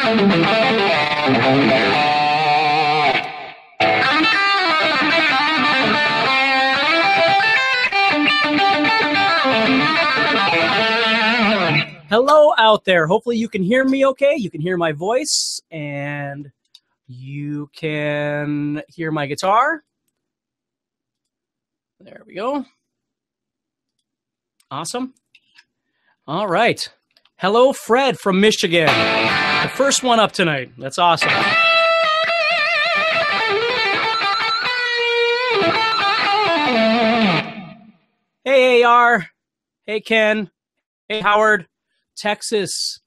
Hello out there. Hopefully you can hear me okay. You can hear my voice and you can hear my guitar. There we go. Awesome. All right. Hello, Fred from Michigan. The first one up tonight. That's awesome. Hey, AR. Hey, Ken. Hey, Howard. Texas.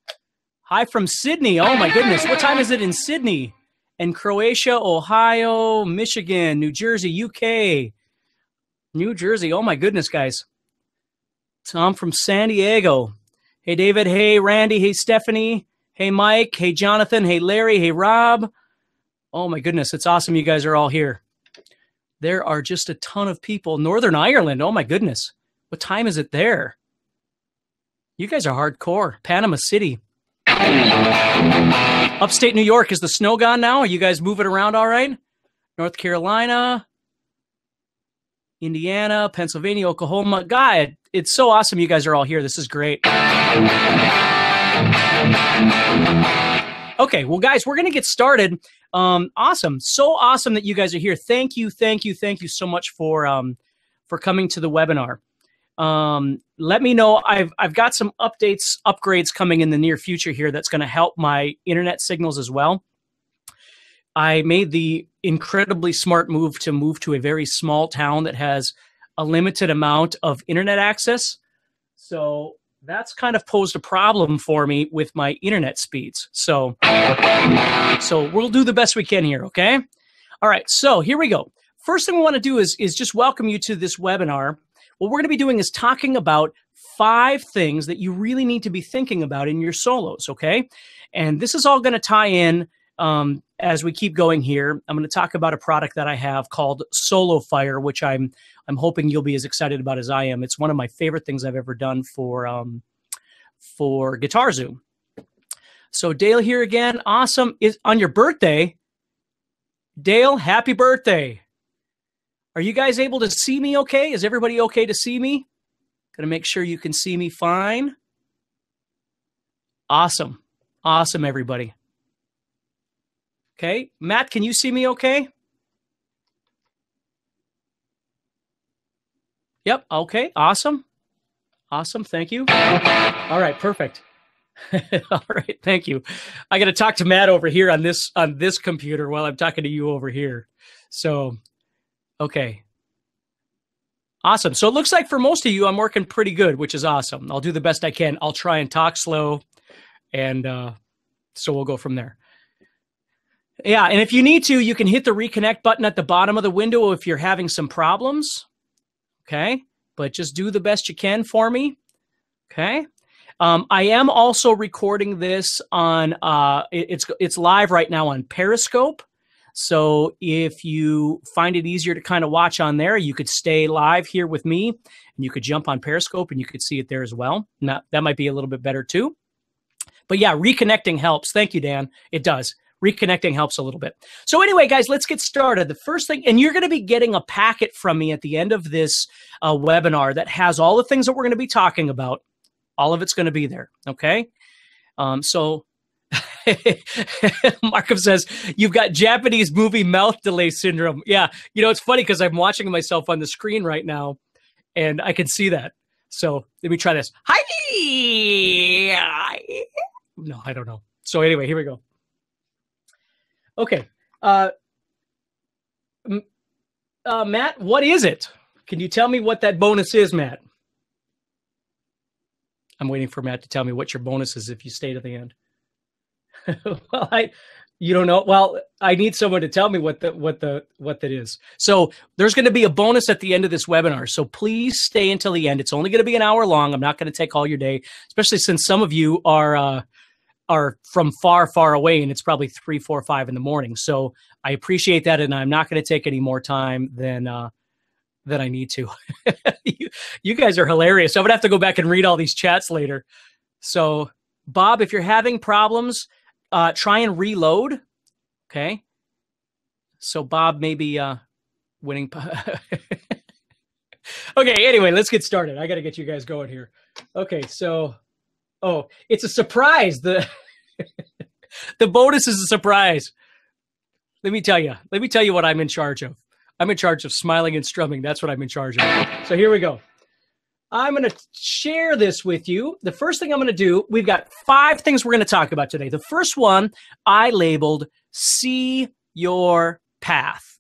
Hi from Sydney. Oh, my goodness. What time is it in Sydney? And Croatia, Ohio, Michigan, New Jersey, UK. New Jersey. Oh, my goodness, guys. Tom from San Diego. Hey, David. Hey, Randy. Hey, Stephanie. Hey, Mike. Hey, Jonathan. Hey, Larry. Hey, Rob. Oh, my goodness. It's awesome you guys are all here. There are just a ton of people. Northern Ireland. Oh, my goodness. What time is it there? You guys are hardcore. Panama City. Upstate New York. Is the snow gone now? Are you guys moving around all right? North Carolina. Indiana. Pennsylvania. Oklahoma. God, it's so awesome you guys are all here. This is great. Okay, well, guys, we're going to get started. Awesome. So awesome that you guys are here. Thank you so much for coming to the webinar. Let me know. I've got some upgrades coming in the near future here that's going to help my internet signals as well. I made the incredibly smart move to a very small town that has a limited amount of internet access. So that's kind of posed a problem for me with my internet speeds. So we'll do the best we can here, okay? All right, so here we go. First thing we want to do is just welcome you to this webinar. What we're going to be doing is talking about 5 things that you really need to be thinking about in your solos, okay? And this is all going to tie in as we keep going here. I'm going to talk about a product that I have called Solo Fire, which I'm hoping you'll be as excited about as I am. It's one of my favorite things I've ever done for GuitarZoom. So Dale here again. Awesome. Is on your birthday. Dale, happy birthday. Are you guys able to see me okay? Is everybody okay to see me? Got to make sure you can see me fine. Awesome. Awesome, everybody. Okay. Matt, can you see me okay? Yep. Okay. Awesome. Awesome. Thank you. All right. Perfect. All right. Thank you. I got to talk to Matt over here on this computer while I'm talking to you over here. So, okay. Awesome. So it looks like for most of you, I'm working pretty good, which is awesome. I'll do the best I can. I'll try and talk slow, and so we'll go from there. Yeah, and if you need to, you can hit the reconnect button at the bottom of the window if you're having some problems. Okay, but just do the best you can for me. Okay. I am also recording this on, it's live right now on Periscope. So if you find it easier to kind of watch on there, you could stay live here with me and you could jump on Periscope and you could see it there as well. Now, that might be a little bit better too. But yeah, reconnecting helps. Thank you, Dan. It does. Reconnecting helps a little bit. So anyway, guys, let's get started. The first thing, and you're going to be getting a packet from me at the end of this webinar that has all the things that we're going to be talking about. All of it's going to be there, okay? So Markham says, you've got Japanese movie mouth delay syndrome. Yeah, you know, it's funny because I'm watching myself on the screen right now, and I can see that. So let me try this. Hi! No, I don't know. So anyway, here we go. Okay. Matt, what is it? Can you tell me what that bonus is, Matt? I'm waiting for Matt to tell me what your bonus is if you stay to the end. Well, you don't know. Well, I need someone to tell me what that is. So there's going to be a bonus at the end of this webinar. So please stay until the end. It's only going to be an hour long. I'm not going to take all your day, especially since some of you are from far, far away, and it's probably 3, 4, 5 in the morning. So I appreciate that, and I'm not going to take any more time than I need to. You guys are hilarious. I'm going to have to go back and read all these chats later. So, Bob, if you're having problems, try and reload. Okay. So Bob may be winning. Okay, anyway, let's get started. I got to get you guys going here. Okay, so, oh, it's a surprise. The bonus is a surprise. Let me tell you what I'm in charge of. I'm in charge of smiling and strumming. That's what I'm in charge of. So here we go. I'm going to share this with you. The first thing I'm going to do, we've got 5 things we're going to talk about today. The first one I labeled See Your Path.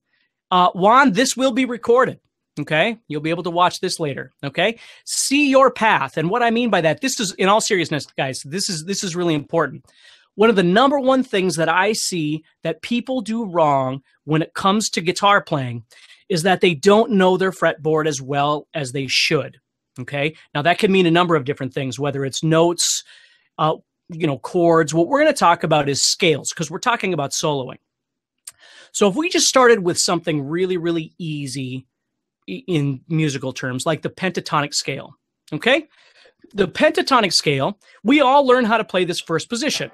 Juan, this will be recorded. Okay, you'll be able to watch this later. Okay, see your path, and what I mean by that, this is, in all seriousness, guys, this is really important. One of the number one things that I see that people do wrong when it comes to guitar playing is that they don't know their fretboard as well as they should. Okay, now that can mean a number of different things, whether it's notes, chords. What we're going to talk about is scales, because we're talking about soloing. So if we just started with something really, really easy in musical terms, like the pentatonic scale, okay? The pentatonic scale, we all learn how to play this first position.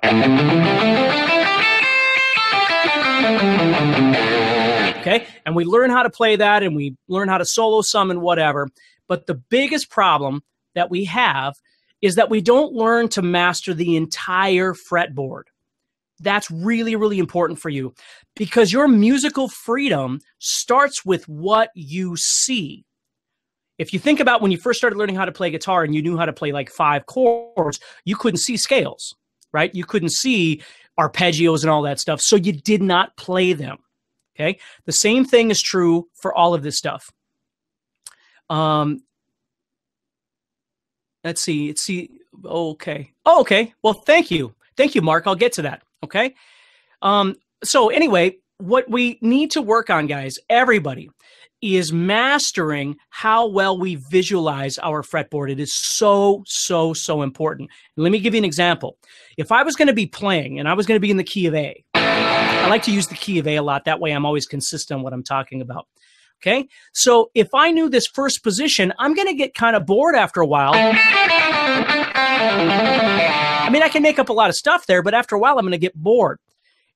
Okay, and we learn how to play that, and we learn how to solo some and whatever, but the biggest problem that we have is that we don't learn to master the entire fretboard. That's really, really important for you, because your musical freedom starts with what you see. If you think about when you first started learning how to play guitar and you knew how to play like 5 chords, you couldn't see scales, right? You couldn't see arpeggios and all that stuff, so you did not play them, okay? The same thing is true for all of this stuff. Let's see. Okay. Oh, okay. Well, thank you. Thank you, Mark. I'll get to that. Okay. So anyway, what we need to work on, guys, everybody, is mastering how well we visualize our fretboard. It is so, so, so important. And let me give you an example. If I was going to be playing and I was going to be in the key of A, I like to use the key of A a lot. That way I'm always consistent on what I'm talking about. Okay. So if I knew this first position, I'm going to get kind of bored after a while. I mean, I can make up a lot of stuff there, but after a while, I'm going to get bored.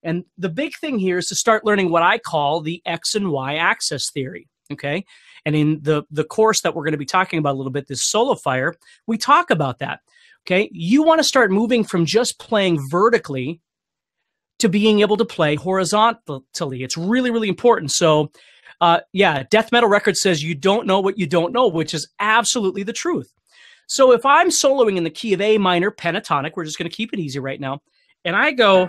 And the big thing here is to start learning what I call the X and Y axis theory, okay? And in the course that we're going to be talking about a little bit, this Solo Fire, we talk about that, okay? You want to start moving from just playing vertically to being able to play horizontally. It's really, really important. So, yeah, Death Metal Records says you don't know what you don't know, which is absolutely the truth. So if I'm soloing in the key of A minor pentatonic, we're just going to keep it easy right now, and I go,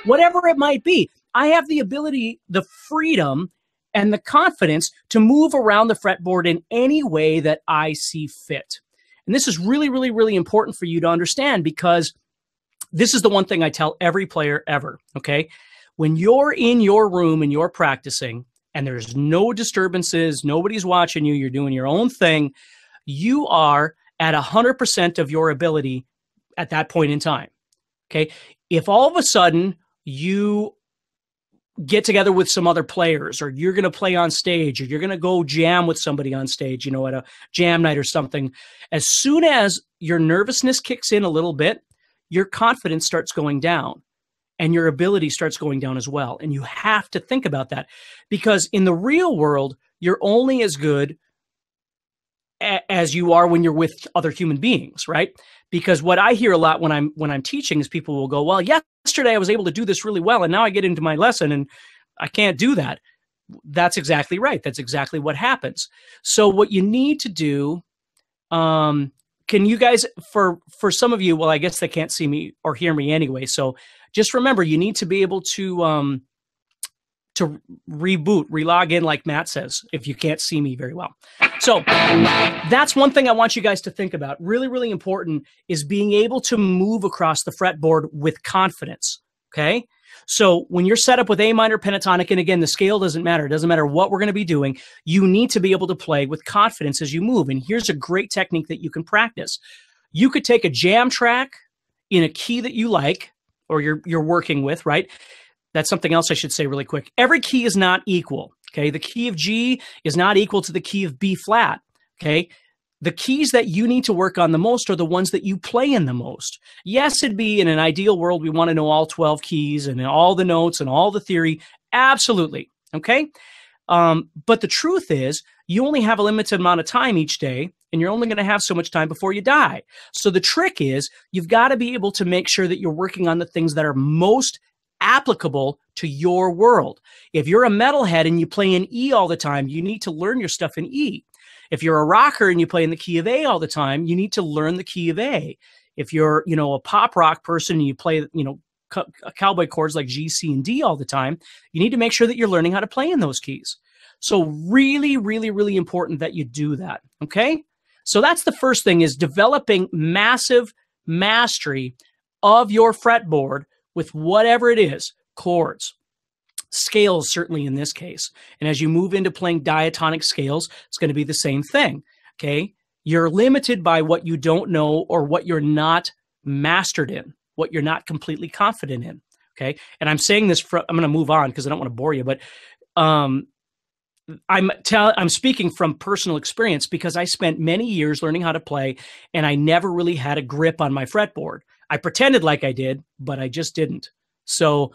whatever it might be, I have the ability, the freedom, and the confidence to move around the fretboard in any way that I see fit. And this is really, really, really important for you to understand, because this is the one thing I tell every player ever, okay? When you're in your room and you're practicing and there's no disturbances, nobody's watching you, you're doing your own thing, you are at 100% of your ability at that point in time, okay? If all of a sudden you get together with some other players, or you're going to play on stage, or you're going to go jam with somebody on stage, at a jam night or something, as soon as your nervousness kicks in a little bit, your confidence starts going down. And your ability starts going down as well. And you have to think about that, because in the real world, you're only as good as you are when you're with other human beings, right? Because what I hear a lot when I'm teaching is people will go, well, yesterday I was able to do this really well, and now I get into my lesson and I can't do that. That's exactly right. That's exactly what happens. So what you need to do, can you guys, for some of you, well, I guess they can't see me or hear me anyway, so just remember, you need to be able to reboot, relog in, like Matt says, if you can't see me very well. So that's one thing I want you guys to think about. Really, really important is being able to move across the fretboard with confidence, okay? So when you're set up with A minor pentatonic, and again, the scale doesn't matter. It doesn't matter what we're going to be doing. You need to be able to play with confidence as you move. And here's a great technique that you can practice. You could take a jam track in a key that you like, or you're working with, right? That's something else I should say really quick. Every key is not equal, Okay. The key of G is not equal to the key of B flat. Okay. The keys that you need to work on the most are the ones that you play in the most. Yes, it'd be in an ideal world, we want to know all 12 keys and all the notes and all the theory. Absolutely. Okay. But the truth is, you only have a limited amount of time each day, and you're only going to have so much time before you die. So the trick is, you've got to be able to make sure that you're working on the things that are most applicable to your world. If you're a metalhead and you play in E all the time, you need to learn your stuff in E. If you're a rocker and you play in the key of A all the time, you need to learn the key of A. If you're, a pop rock person and you play, cowboy chords like G, C, and D all the time, you need to make sure that you're learning how to play in those keys. So really, really, really important that you do that, okay? So that's the first thing, is developing massive mastery of your fretboard with whatever it is, chords, scales, certainly in this case. And as you move into playing diatonic scales, it's going to be the same thing, okay? You're limited by what you don't know or what you're not mastered in, what you're not completely confident in, okay? And I'm saying this, I'm going to move on because I don't want to bore you, but I'm speaking from personal experience, because I spent many years learning how to play, and I never really had a grip on my fretboard. I pretended like I did, but I just didn't. So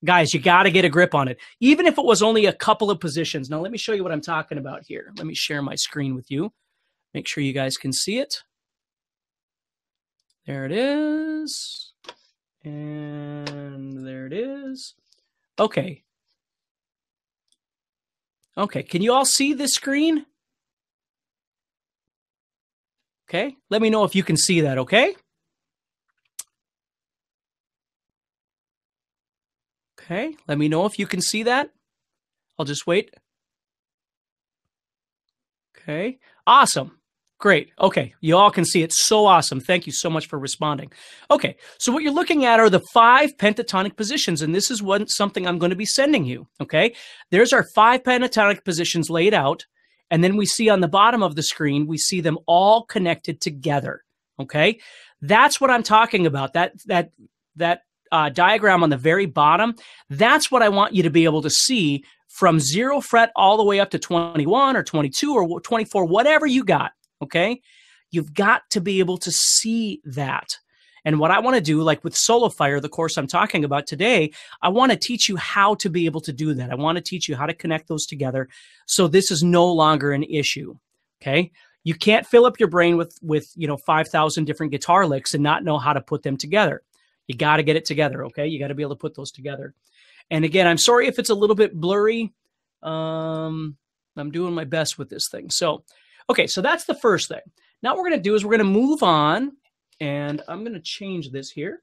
guys, you got to get a grip on it, even if it was only a couple of positions. Now, let me show you what I'm talking about here. Let me share my screen with you. Make sure you guys can see it. There it is. And there it is. Okay. Okay, can you all see this screen? Okay, let me know if you can see that, okay? Okay, let me know if you can see that. I'll just wait. Okay, awesome. Great. Okay, you all can see it. So awesome. Thank you so much for responding. Okay, so what you're looking at are the 5 pentatonic positions, and this is something I'm going to be sending you, okay? There's our 5 pentatonic positions laid out, and then we see on the bottom of the screen, we see them all connected together, okay? That's what I'm talking about, that diagram on the very bottom. That's what I want you to be able to see from 0 fret all the way up to 21 or 22 or 24, whatever you got. Okay, you've got to be able to see that. And what I want to do, like with Solo Fire, the course I'm talking about today, I want to teach you how to be able to do that. I want to teach you how to connect those together, so this is no longer an issue. Okay, you can't fill up your brain with 5,000 different guitar licks and not know how to put them together. You got to get it together. Okay, you got to be able to put those together. And again, I'm sorry if it's a little bit blurry. I'm doing my best with this thing. So. Okay, so that's the first thing. Now what we're going to do is we're going to move on, and I'm going to change this here.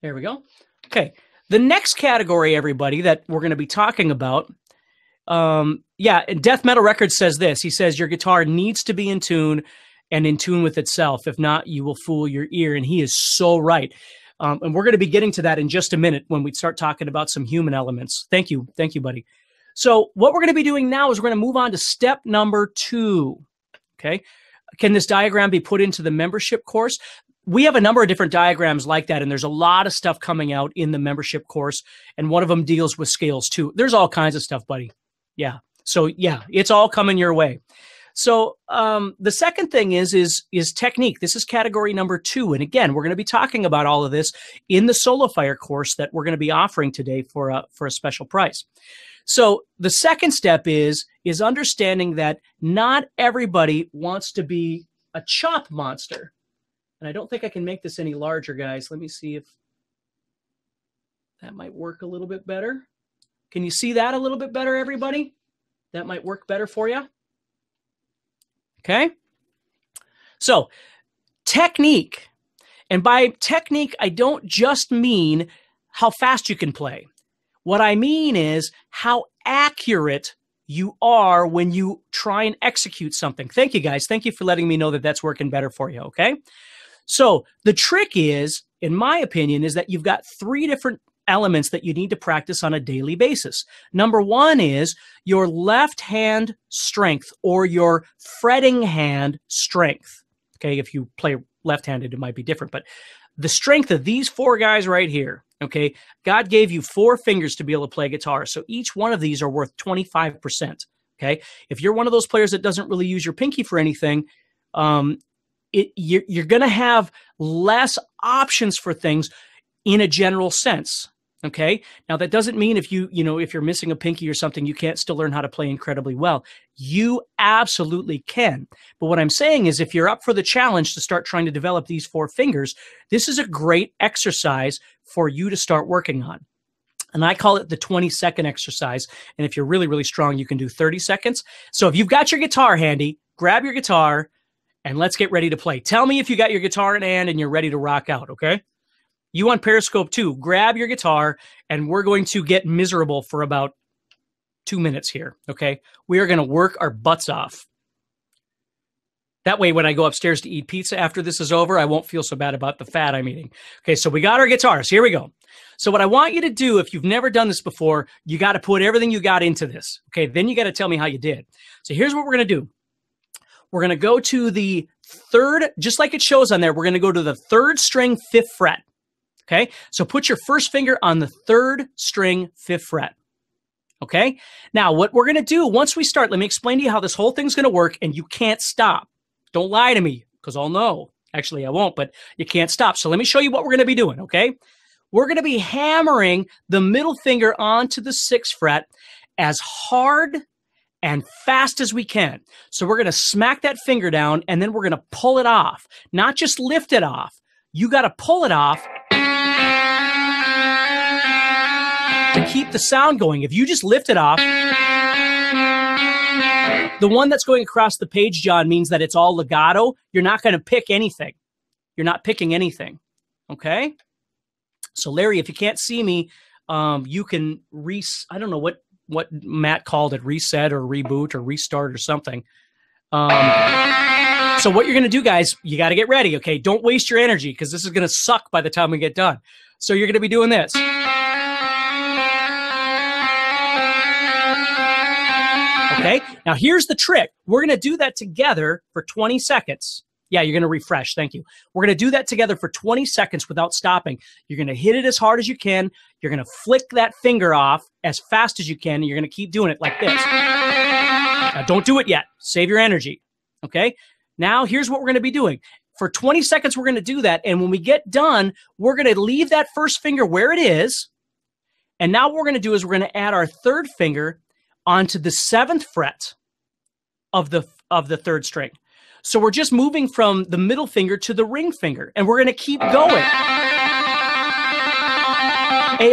There we go. Okay, the next category, everybody, that we're going to be talking about, Death Metal Records says this. He says, your guitar needs to be in tune and in tune with itself. If not, you will fool your ear, and he is so right. And we're going to be getting to that in just a minute when we start talking about some human elements. Thank you, buddy. So what we're going to be doing now is we're going to move on to step number 2, okay? Can this diagram be put into the membership course? We have a number of different diagrams like that, and there's a lot of stuff coming out in the membership course, and one of them deals with scales too. There's all kinds of stuff, buddy. Yeah. So yeah, it's all coming your way. So the second thing is technique. This is category number 2. And again, we're going to be talking about all of this in the Solo Fire course that we're going to be offering today for a special price. So the second step is understanding that not everybody wants to be a chop monster. And I don't think I can make this any larger, guys. Let me see if that might work a little bit better. Can you see that a little bit better, everybody? That might work better for you. Okay. So technique. And by technique, I don't just mean how fast you can play. What I mean is how accurate you are when you try and execute something. Thank you, guys. Thank you for letting me know that that's working better for you, okay? So the trick is, in my opinion, is that you've got 3 different elements that you need to practice on a daily basis. Number 1 is your left hand strength, or your fretting hand strength. Okay, if you play left-handed, it might be different, but the strength of these 4 guys right here. Okay. God gave you 4 fingers to be able to play guitar. So each one of these are worth 25%. Okay. If you're one of those players that doesn't really use your pinky for anything, you're going to have less options for things in a general sense. Okay. Now that doesn't mean if you're missing a pinky or something, you can't still learn how to play incredibly well. You absolutely can. But what I'm saying is if you're up for the challenge to start trying to develop these 4 fingers, this is a great exercise for you to start working on. And I call it the 20-second exercise. And if you're really, really strong, you can do 30 seconds. So if you've got your guitar handy, grab your guitar and let's get ready to play. Tell me if you got your guitar in hand and you're ready to rock out, okay? You on Periscope too, grab your guitar and we're going to get miserable for about 2 minutes here, okay? We are going to work our butts off. That way, when I go upstairs to eat pizza after this is over, I won't feel so bad about the fat I'm eating. Okay, so we got our guitars. Here we go. So what I want you to do, if you've never done this before, you got to put everything you got into this. Okay, then you got to tell me how you did. So here's what we're going to do. We're going to go to the 3rd, just like it shows on there, we're going to go to the 3rd string, 5th fret. Okay, so put your first finger on the 3rd string, 5th fret. Okay, now what we're going to do once we start, let me explain to you how this whole thing's going to work, and you can't stop. Don't lie to me, because I'll know. Actually, I won't, but you can't stop. So let me show you what we're going to be doing, okay? We're going to be hammering the middle finger onto the 6th fret as hard and fast as we can. So we're going to smack that finger down, and then we're going to pull it off. Not just lift it off. You got to pull it off to keep the sound going. If you just lift it off, the one that's going across the page, John, means that it's all legato. You're not going to pick anything. You're not picking anything. Okay? So, Larry, if you can't see me, you can I don't know what Matt called it, reset or reboot or restart or something. So what you're going to do, guys, you got to get ready, okay? Don't waste your energy because this is going to suck by the time we get done. So you're going to be doing this. Okay, now here's the trick. We're going to do that together for 20 seconds. Yeah, you're going to refresh. Thank you. We're going to do that together for 20 seconds without stopping. You're going to hit it as hard as you can. You're going to flick that finger off as fast as you can, and you're going to keep doing it like this. Now, don't do it yet. Save your energy. Okay, now here's what we're going to be doing. For 20 seconds, we're going to do that, and when we get done, we're going to leave that first finger where it is, and now what we're going to do is we're going to add our 3rd finger onto the 7th fret of the 3rd string. So we're just moving from the middle finger to the ring finger, and we're going to keep going.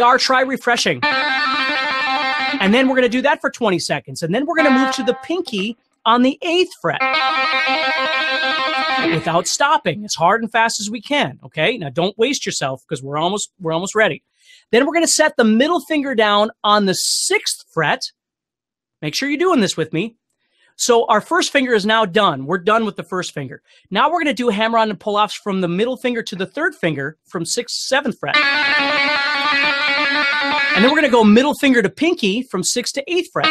AR, try refreshing. And then we're going to do that for 20 seconds, and then we're going to move to the pinky on the 8th fret without stopping, as hard and fast as we can. Okay, now don't waste yourself because we're almost ready. Then we're going to set the middle finger down on the 6th fret. Make sure you're doing this with me. So our first finger is now done. We're done with the first finger. Now we're going to do hammer-on and pull-offs from the middle finger to the 3rd finger from 6th to 7th fret. And then we're going to go middle finger to pinky from 6th to 8th fret.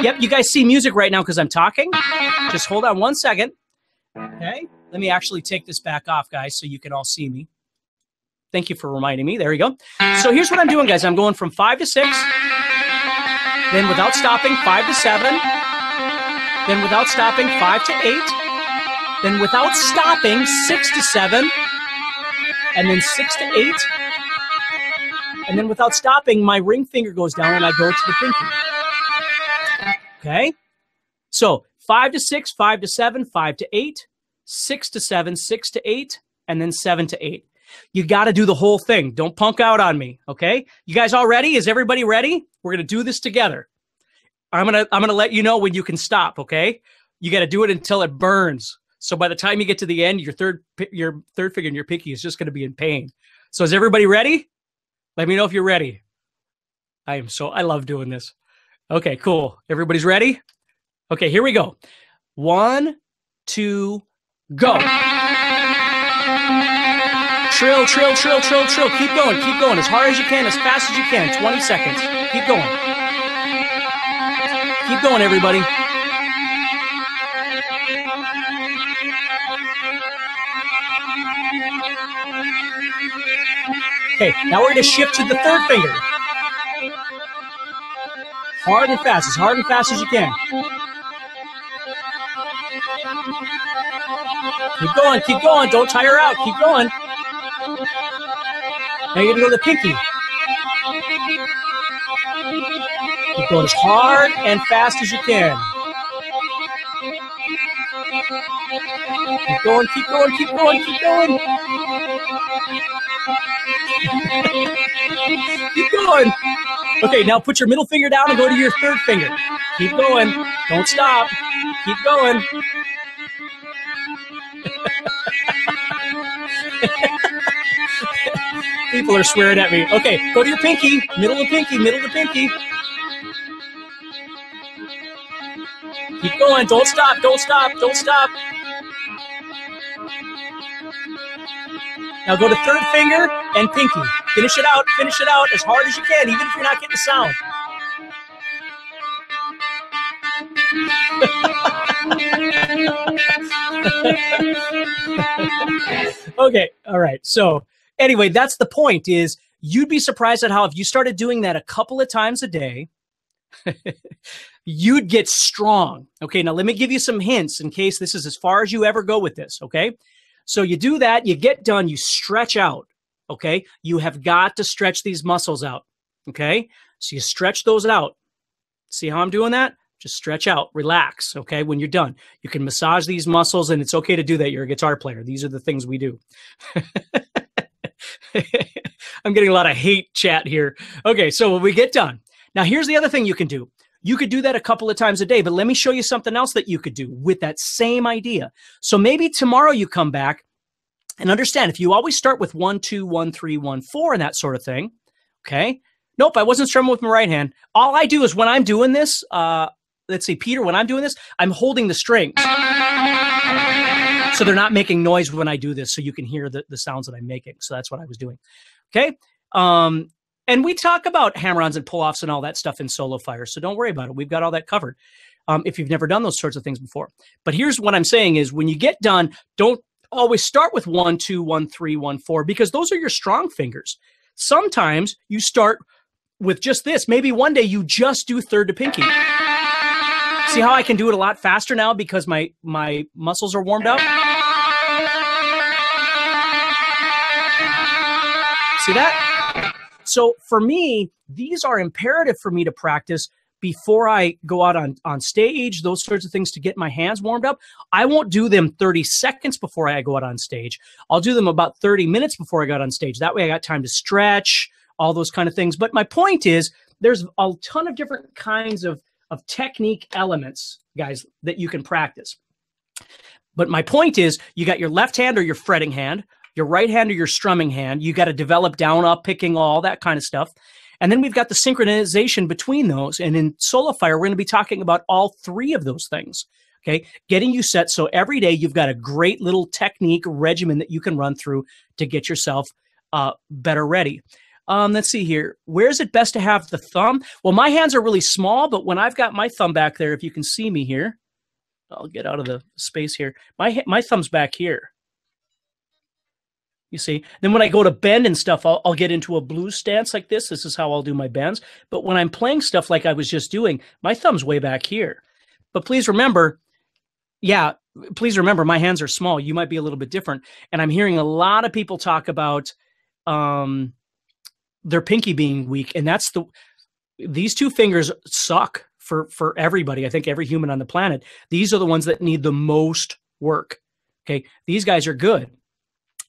Yep, you guys see music right now because I'm talking. Just hold on one second. Okay, let me actually take this back off, guys, so you can all see me. Thank you for reminding me. There we go. So here's what I'm doing, guys. I'm going from 5 to 6. Then without stopping, 5 to 7. Then without stopping, 5 to 8. Then without stopping, 6 to 7. And then 6 to 8. And then without stopping, my ring finger goes down and I go to the pinky. Okay? So 5 to 6, 5 to 7, 5 to 8, 6 to 7, 6 to 8, and then 7 to 8. You got to do the whole thing. Don't punk out on me, okay? You guys all ready? Is everybody ready? We're going to do this together. I'm going to let you know when you can stop, okay? You got to do it until it burns. So by the time you get to the end, your third finger and your pinky is just going to be in pain. So is everybody ready? Let me know if you're ready. I love doing this. Okay, cool. Everybody's ready? Okay, here we go. 1, 2, go. Trill, trill, trill, trill, trill. Keep going, keep going. As hard as you can, as fast as you can. 20 seconds. Keep going. Keep going, everybody. Okay, now we're going to shift to the third finger. Hard and fast, as hard and fast as you can. Keep going, don't tire out, keep going. Now you're going to go to the pinky. Keep going as hard and fast as you can. Keep going, keep going, keep going, keep going. Keep going. Okay, now put your middle finger down and go to your third finger. Keep going. Don't stop. Keep going. People are swearing at me. Okay, go to your pinky. Middle of the pinky, middle of the pinky. Keep going. Don't stop, don't stop, don't stop. Now go to third finger and pinky. Finish it out as hard as you can, even if you're not getting the sound. Okay, all right. So anyway, that's the point is you'd be surprised at how if you started doing that a couple of times a day, you'd get strong. Okay, now let me give you some hints in case this is as far as you ever go with this, okay? So you do that, you get done, you stretch out, okay? You have got to stretch these muscles out, okay? So you stretch those out. See how I'm doing that? Just stretch out, relax, okay, when you're done. You can massage these muscles, and it's okay to do that. You're a guitar player. These are the things we do. I'm getting a lot of hate chat here. Okay, so when we get done, now here's the other thing you can do. You could do that a couple of times a day, but let me show you something else that you could do with that same idea. So maybe tomorrow you come back and understand if you always start with 1, 2, 1, 3, 1, 4 and that sort of thing, okay? Nope, I wasn't strumming with my right hand. All I do is when I'm doing this, let's see, Peter, when I'm doing this, I'm holding the strings. So they're not making noise when I do this, so you can hear the sounds that I'm making. So that's what I was doing, okay? And we talk about hammer-ons and pull-offs and all that stuff in Solo Fire, so don't worry about it. We've got all that covered if you've never done those sorts of things before. But here's what I'm saying is when you get done, don't always start with 1, 2, 1, 3, 1, 4, because those are your strong fingers. Sometimes you start with just this. Maybe one day you just do third to pinky. See how I can do it a lot faster now because my muscles are warmed up? See that? So for me, these are imperative for me to practice before I go out on stage, those sorts of things to get my hands warmed up. I won't do them 30 seconds before I go out on stage. I'll do them about 30 minutes before I go out on stage. That way I got time to stretch, all those kind of things. But my point is there's a ton of different kinds of technique elements, guys, that you can practice. But my point is you got your left hand or your fretting hand, your right hand or your strumming hand. You got to develop down, up, picking, all that kind of stuff. And then we've got the synchronization between those. And in Solo Fire, we're going to be talking about all three of those things, okay? Getting you set so every day you've got a great little technique regimen that you can run through to get yourself better ready. Let's see here. Where is it best to have the thumb? Well, my hands are really small, but when I've got my thumb back there, if you can see me here, I'll get out of the space here. My thumb's back here. You see? Then when I go to bend and stuff, I'll get into a blues stance like this. This is how I'll do my bends. But when I'm playing stuff like I was just doing, my thumb's way back here. But please remember, my hands are small. You might be a little bit different. And I'm hearing a lot of people talk about their pinky being weak. And these two fingers suck for everybody. I think every human on the planet. These are the ones that need the most work. Okay. These guys are good.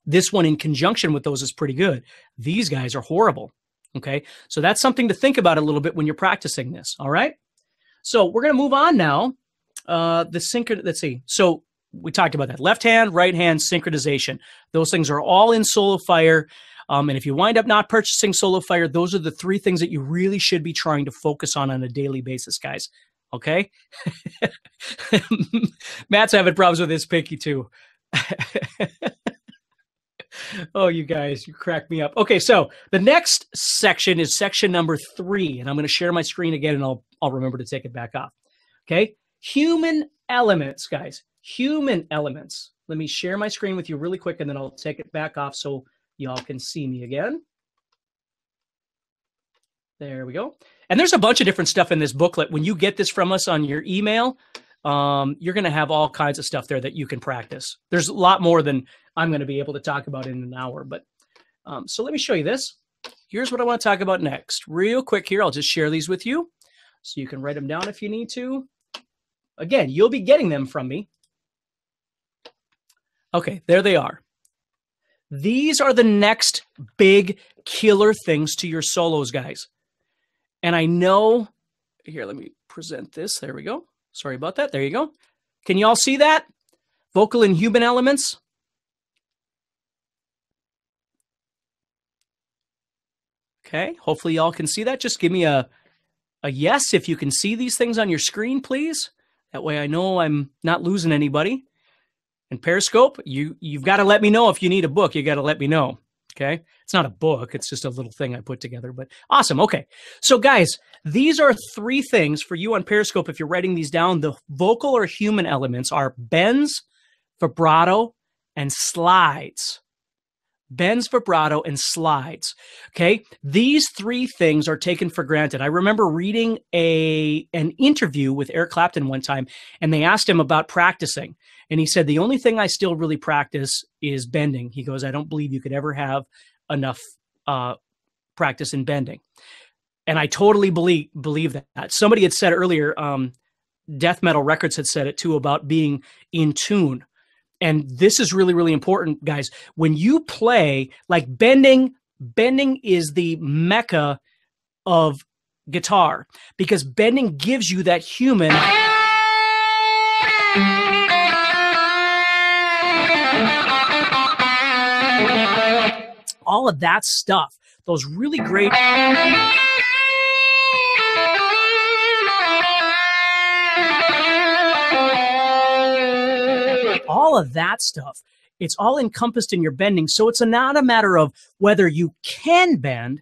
This one in conjunction with those is pretty good. These guys are horrible. Okay. So that's something to think about a little bit when you're practicing this. All right. So we're going to move on now. Let's see. So we talked about that. Left hand, right hand, synchronization. Those things are all in Solo Fire. And if you wind up not purchasing Solo Fire, those are the three things that you really should be trying to focus on a daily basis, guys. Okay? Matt's having problems with his pinky too. Oh, you guys, you crack me up. Okay, so the next section is section number 3, and I'm going to share my screen again, and I'll remember to take it back off. Okay? Human elements, guys. Human elements. Let me share my screen with you really quick, and then I'll take it back off so y'all can see me again. There we go. And there's a bunch of different stuff in this booklet. When you get this from us on your email, you're going to have all kinds of stuff there that you can practice. There's a lot more than I'm going to be able to talk about in an hour. But so let me show you this. Here's what I want to talk about next. Real quick here, I'll just share these with you so you can write them down if you need to. Again, you'll be getting them from me. Okay, there they are. These are the next big killer things to your solos, guys. And I know, here, let me present this. There we go. Sorry about that. There you go. Can you all see that? Vocal and human elements. Okay, hopefully y'all can see that. Just give me a yes if you can see these things on your screen, please. That way I know I'm not losing anybody. And Periscope, you've got to let me know if you need a book. You got to let me know, okay? It's not a book. It's just a little thing I put together, but awesome. Okay, so guys, these are 3 things for you on Periscope. If you're writing these down, the vocal or human elements are bends, vibrato, and slides. Bends, vibrato, and slides. Okay, these 3 things are taken for granted. I remember reading an interview with Eric Clapton one time, and they asked him about practicing. And he said, the only thing I still really practice is bending. He goes, I don't believe you could ever have enough practice in bending. And I totally believe that. Somebody had said earlier, Death Metal Records had said it too, about being in tune. And this is really, really important, guys. When you play, like bending is the mecca of guitar, because bending gives you that human. All of that stuff, those really great. All of that stuff, it's all encompassed in your bending. So it's not a matter of whether you can bend.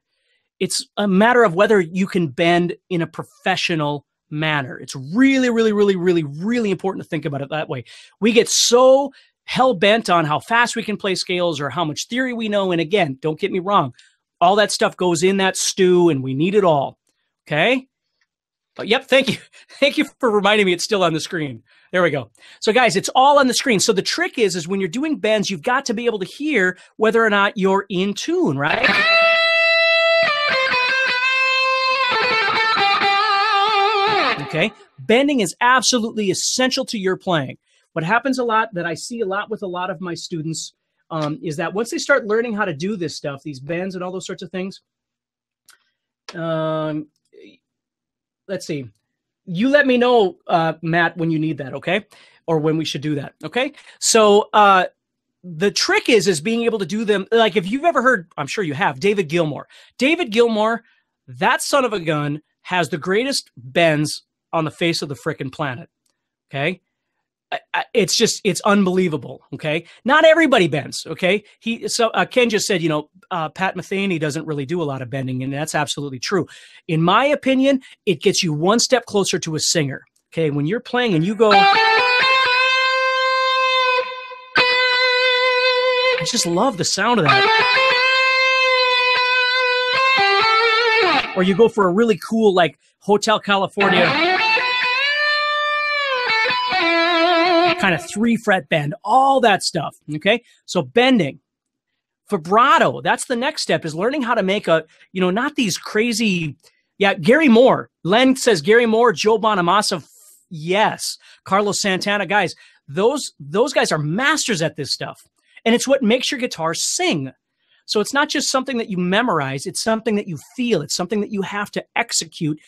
It's a matter of whether you can bend in a professional manner. It's really, really, really, really, really important to think about it that way. We get so hell-bent on how fast we can play scales or how much theory we know. And again, don't get me wrong. All that stuff goes in that stew and we need it all. Okay? But yep, thank you. Thank you for reminding me it's still on the screen. There we go. So guys, it's all on the screen. So the trick is when you're doing bends, you've got to be able to hear whether or not you're in tune, right? Okay. Bending is absolutely essential to your playing. What happens a lot, that I see a lot with a lot of my students, is that once they start learning how to do this stuff, these bends and all those sorts of things, let's see. You let me know, Matt, when you need that, okay? Or when we should do that, okay? So the trick is being able to do them. Like if you've ever heard, I'm sure you have, David Gilmour. David Gilmour, that son of a gun, has the greatest bends on the face of the frickin' planet, okay? It's just, it's unbelievable, okay? Not everybody bends, okay? Ken just said, Pat Metheny doesn't really do a lot of bending, and that's absolutely true. In my opinion, it gets you one step closer to a singer, okay? When you're playing and you go, I just love the sound of that. Or you go for a really cool, like, Hotel California kind of 3-fret bend, all that stuff, okay? So bending. Vibrato, that's the next step, is learning how to make not these crazy, Gary Moore. Len says Gary Moore, Joe Bonamassa, yes. Carlos Santana, guys, those guys are masters at this stuff. And it's what makes your guitar sing. So it's not just something that you memorize, it's something that you feel, it's something that you have to execute,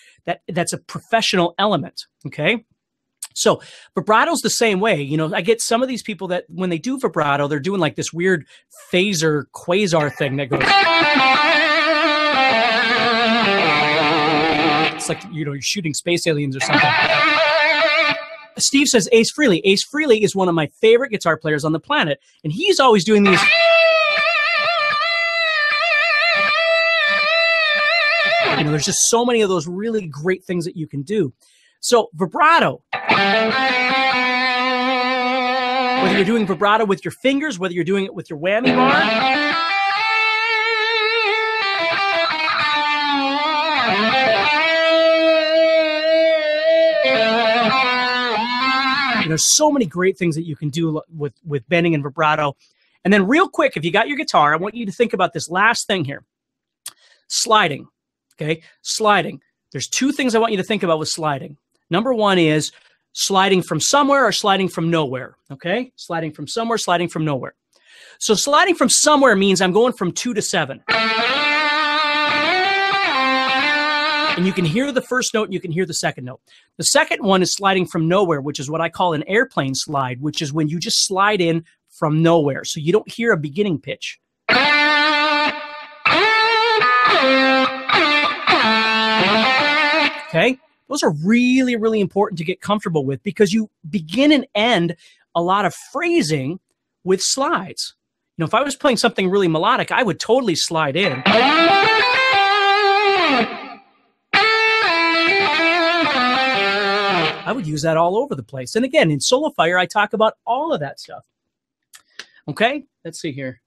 that's a professional element, okay? So vibrato's the same way. I get some of these people that when they do vibrato, they're doing like this weird phaser quasar thing that goes. It's like, you're shooting space aliens or something. Steve says Ace Frehley. Ace Frehley is one of my favorite guitar players on the planet. And he's always doing these. There's just so many of those really great things that you can do. So vibrato, whether you're doing vibrato with your fingers, whether you're doing it with your whammy bar, there's so many great things that you can do with bending and vibrato. And then real quick, if you got your guitar, I want you to think about this last thing here. Sliding, okay? Sliding. There's two things I want you to think about with sliding. Number one is sliding from somewhere or sliding from nowhere, okay? Sliding from somewhere, sliding from nowhere. So sliding from somewhere means I'm going from 2 to 7. And you can hear the first note and you can hear the second note. The second one is sliding from nowhere, which is what I call an airplane slide, which is when you just slide in from nowhere. So you don't hear a beginning pitch. Okay? Those are really, really important to get comfortable with because you begin and end a lot of phrasing with slides. You know, if I was playing something really melodic, I would totally slide in. I would use that all over the place. And again, in Solo Fire, I talk about all of that stuff. Okay, let's see here.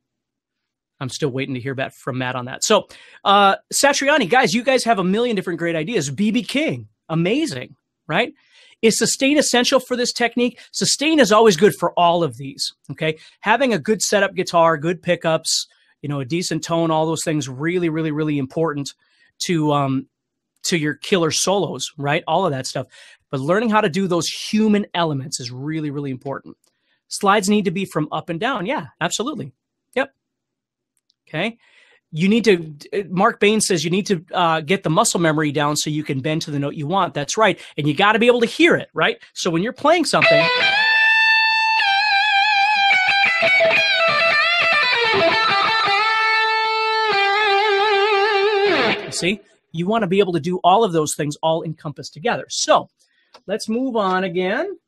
I'm still waiting to hear back from Matt on that. So, Satriani, guys, you guys have a million different great ideas. BB King, amazing, right? Is sustain essential for this technique? Sustain is always good for all of these, okay? Having a good setup guitar, good pickups, you know, a decent tone, all those things really, really, really important to your killer solos, right? All of that stuff. But learning how to do those human elements is really, really important. Slides need to be from up and down. Yeah, absolutely. Yep. Okay. You need to, Mark Bain says you need to get the muscle memory down so you can bend to the note you want. That's right. And you got to be able to hear it, right? So when you're playing something, see, you want to be able to do all of those things all encompassed together. So let's move on again.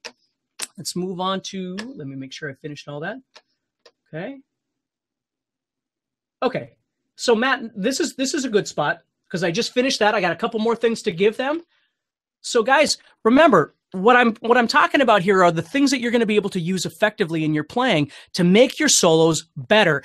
Let's move on to, let me make sure I finished all that. Okay. Okay. So Matt, this is a good spot because I just finished that. I got a couple more things to give them. So guys, remember what I'm talking about here are the things that you're going to be able to use effectively in your playing to make your solos better.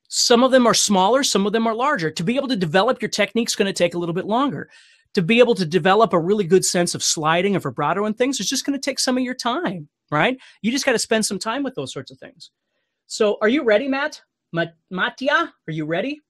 Some of them are smaller, some of them are larger. To be able to develop your technique is going to take a little bit longer. To be able to develop a really good sense of sliding and vibrato and things is just going to take some of your time, right? You just got to spend some time with those sorts of things. So are you ready, Matt? Mattia, are you ready?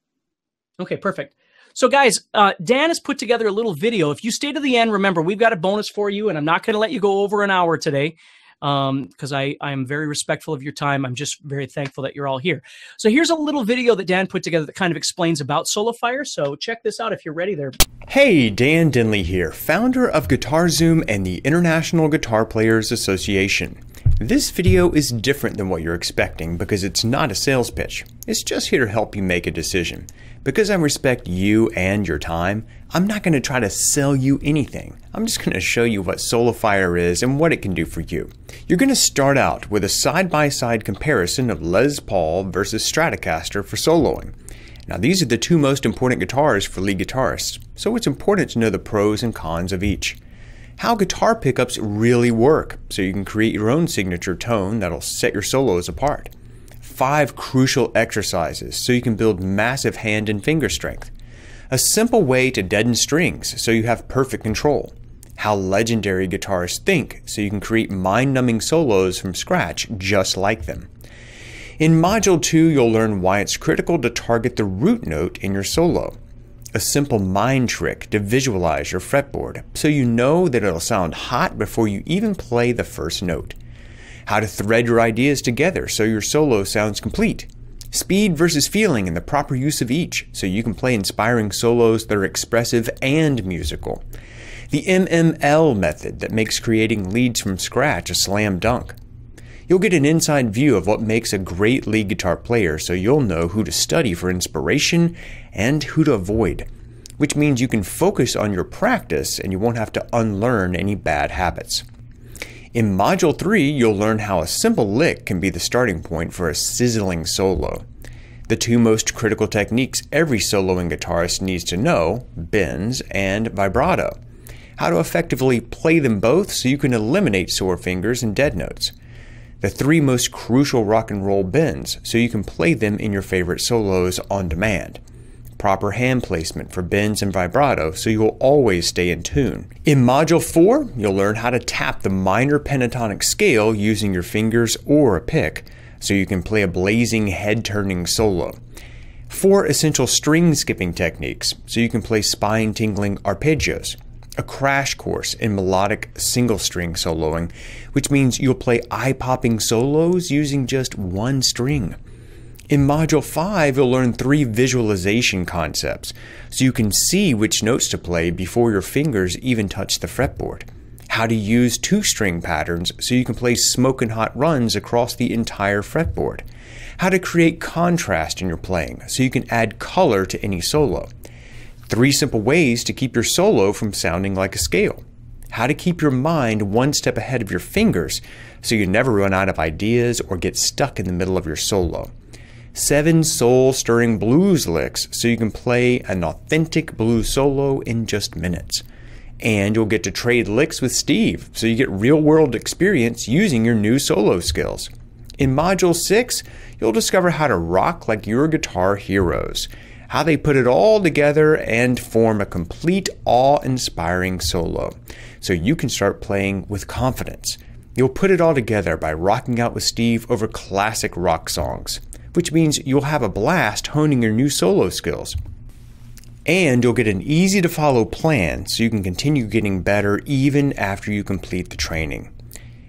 Okay, perfect. So guys, Dan has put together a little video. If you stay to the end, remember, we've got a bonus for you, and I'm not going to let you go over an hour today because I am very respectful of your time. I'm just very thankful that you're all here. So here's a little video that Dan put together that kind of explains about Solo Fire. So check this out if you're ready there. Hey, Dan Dinley here, founder of GuitarZoom and the International Guitar Players Association. This video is different than what you're expecting because it's not a sales pitch. It's just here to help you make a decision. Because I respect you and your time, I'm not going to try to sell you anything. I'm just going to show you what Solo Fire is and what it can do for you. You're going to start out with a side-by-side comparison of Les Paul versus Stratocaster for soloing. Now these are the two most important guitars for lead guitarists, so it's important to know the pros and cons of each. How guitar pickups really work, so you can create your own signature tone that'll set your solos apart. 5 crucial exercises so you can build massive hand and finger strength. A simple way to deaden strings so you have perfect control. How legendary guitarists think so you can create mind-numbing solos from scratch just like them. In Module 2, you'll learn why it's critical to target the root note in your solo. A simple mind trick to visualize your fretboard so you know that it'll sound hot before you even play the first note. How to thread your ideas together so your solo sounds complete. Speed versus feeling and the proper use of each so you can play inspiring solos that are expressive and musical. The MML method that makes creating leads from scratch a slam dunk. You'll get an inside view of what makes a great lead guitar player so you'll know who to study for inspiration and who to avoid, which means you can focus on your practice and you won't have to unlearn any bad habits. In Module 3, you'll learn how a simple lick can be the starting point for a sizzling solo. The two most critical techniques every soloing guitarist needs to know, bends and vibrato. How to effectively play them both so you can eliminate sore fingers and dead notes. The 3 most crucial rock and roll bends so you can play them in your favorite solos on demand. proper hand placement for bends and vibrato so you'll always stay in tune. In Module 4, you'll learn how to tap the minor pentatonic scale using your fingers or a pick so you can play a blazing head-turning solo. 4 essential string skipping techniques so you can play spine-tingling arpeggios. A crash course in melodic single-string soloing, which means you'll play eye-popping solos using just one string. In Module 5, you'll learn 3 visualization concepts so you can see which notes to play before your fingers even touch the fretboard. How to use 2-string patterns so you can play smoking hot runs across the entire fretboard. How to create contrast in your playing so you can add color to any solo. 3 simple ways to keep your solo from sounding like a scale. How to keep your mind one step ahead of your fingers so you never run out of ideas or get stuck in the middle of your solo. 7 soul-stirring blues licks so you can play an authentic blues solo in just minutes. And you'll get to trade licks with Steve so you get real-world experience using your new solo skills. In Module 6, you'll discover how to rock like your guitar heroes, how they put it all together and form a complete awe-inspiring solo so you can start playing with confidence. You'll put it all together by rocking out with Steve over classic rock songs, which means you'll have a blast honing your new solo skills. And you'll get an easy-to-follow plan so you can continue getting better even after you complete the training,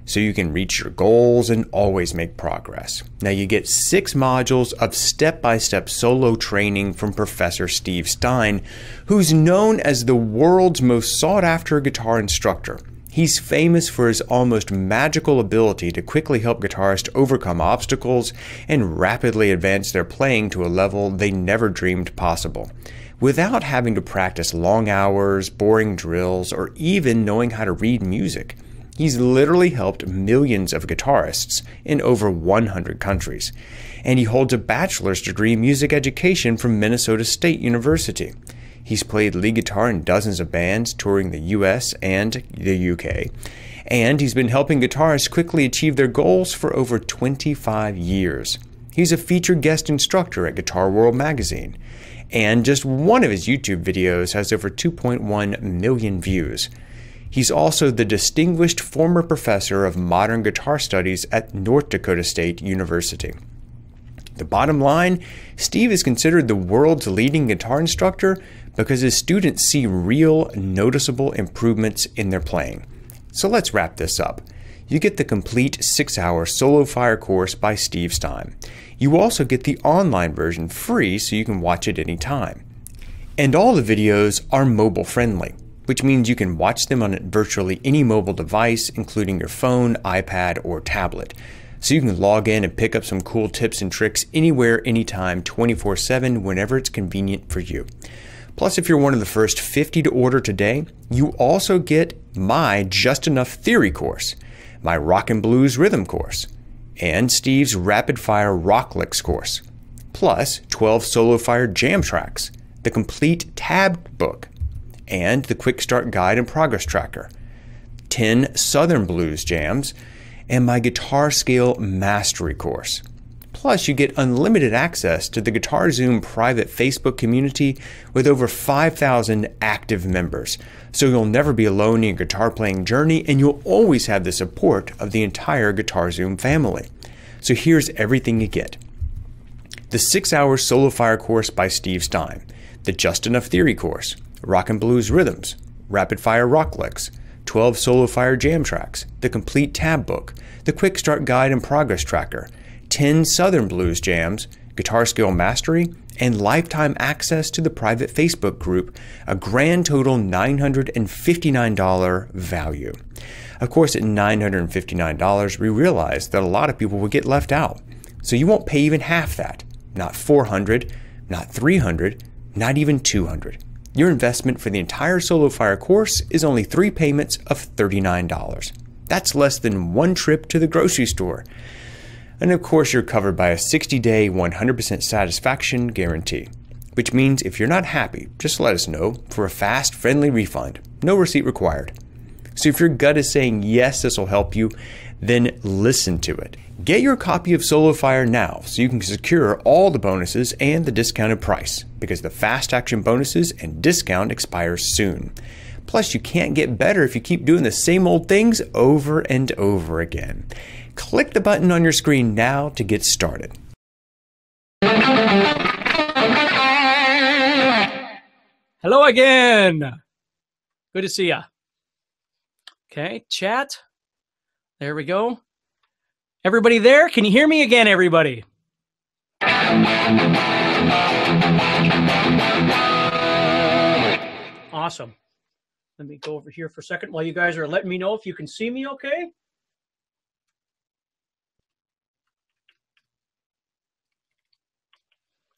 so you can reach your goals and always make progress. Now you get 6 modules of step-by-step solo training from Professor Steve Stine, who's known as the world's most sought-after guitar instructor. He's famous for his almost magical ability to quickly help guitarists overcome obstacles and rapidly advance their playing to a level they never dreamed possible, without having to practice long hours, boring drills, or even knowing how to read music. He's literally helped millions of guitarists in over 100 countries, and he holds a bachelor's degree in music education from Minnesota State University. He's played lead guitar in dozens of bands touring the US and the UK, and he's been helping guitarists quickly achieve their goals for over 25 years. He's a featured guest instructor at Guitar World magazine, and just one of his YouTube videos has over 2.1 million views. He's also the distinguished former professor of modern guitar studies at North Dakota State University. The bottom line, Steve is considered the world's leading guitar instructor because his students see real, noticeable improvements in their playing. So let's wrap this up. You get the complete 6-hour Solo Fire course by Steve Stine. You also get the online version free so you can watch it anytime. And all the videos are mobile friendly, which means you can watch them on virtually any mobile device, including your phone, iPad, or tablet. So you can log in and pick up some cool tips and tricks anywhere, anytime, 24/7, whenever it's convenient for you. Plus, if you're one of the first 50 to order today, you also get my Just Enough Theory course, my Rock and Blues Rhythm course, and Steve's Rapid Fire Rock Licks course, plus 12 Solo Fire jam tracks, the complete tab book, and the Quick Start Guide and Progress Tracker, 10 Southern Blues jams, and my Guitar Scale Mastery course. Plus, you get unlimited access to the GuitarZoom private Facebook community with over 5,000 active members, so you'll never be alone in your guitar playing journey, and you'll always have the support of the entire GuitarZoom family. So here's everything you get. The 6-hour Solo Fire course by Steve Stine, the Just Enough Theory course, Rock and Blues Rhythms, Rapid Fire Rock Licks, 12 Solo Fire jam tracks, the complete tab book, the Quick Start Guide and Progress Tracker, 10 Southern Blues jams, Guitar Scale Mastery, and lifetime access to the private Facebook group, a grand total $959 value. Of course, at $959, we realize that a lot of people will get left out. So you won't pay even half that. Not $400, not $300, not even $200. Your investment for the entire Solo Fire course is only 3 payments of $39. That's less than 1 trip to the grocery store. And of course, you're covered by a 60-day, 100% satisfaction guarantee, which means if you're not happy, just let us know for a fast, friendly refund. No receipt required. So if your gut is saying, yes, this will help you, then listen to it. Get your copy of SoloFire now so you can secure all the bonuses and the discounted price, because the fast action bonuses and discount expires soon. Plus, you can't get better if you keep doing the same old things over and over again. Click the button on your screen now to get started. Hello again. Good to see ya. Okay, chat. There we go. Everybody there? Can you hear me again, everybody? Awesome. Let me go over here for a second while you guys are letting me know if you can see me okay.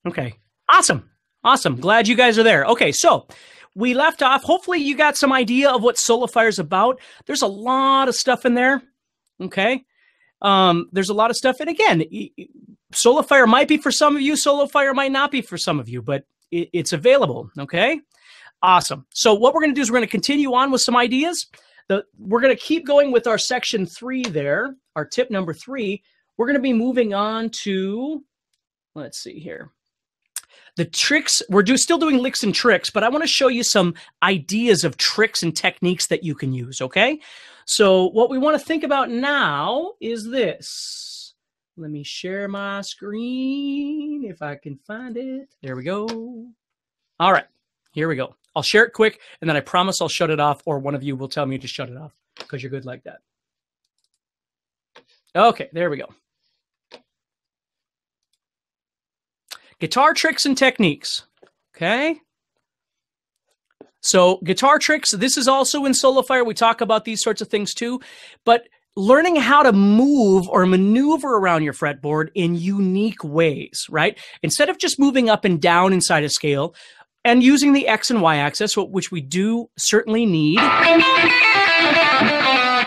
Okay, awesome. Awesome. Glad you guys are there. Okay, so we left off. Hopefully you got some idea of what SoloFire is about. There's a lot of stuff in there. Okay. There's a lot of stuff. And again, SoloFire might be for some of you. SoloFire might not be for some of you, but it's available. Okay. Awesome. So what we're going to do is we're going to continue on with some ideas. We're going to keep going with our section 3 there, our tip number 3. We're going to be moving on to, let's see here. The tricks, we're still doing licks and tricks, but I want to show you some ideas of tricks and techniques that you can use, okay? So what we want to think about now is this. Let me share my screen if I can find it. There we go. All right, here we go. I'll share it quick, and then I promise I'll shut it off, or one of you will tell me to shut it off because you're good like that. Okay, there we go. Guitar tricks and techniques, okay? So guitar tricks, this is also in SoloFire. We talk about these sorts of things too, but learning how to move or maneuver around your fretboard in unique ways, right? Instead of just moving up and down inside a scale and using the X and Y axis, which we do certainly need.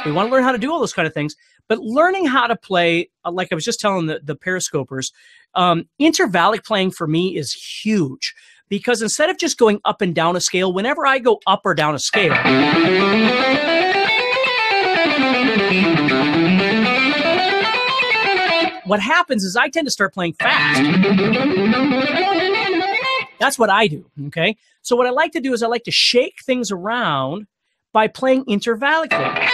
We want to learn how to do all those kind of things, but learning how to play, like I was just telling the periscopers, intervallic playing for me is huge, because instead of just going up and down a scale, whenever I go up or down a scale, what happens is I tend to start playing fast. That's what I do, okay? So what I like to do is I like to shake things around by playing intervallically.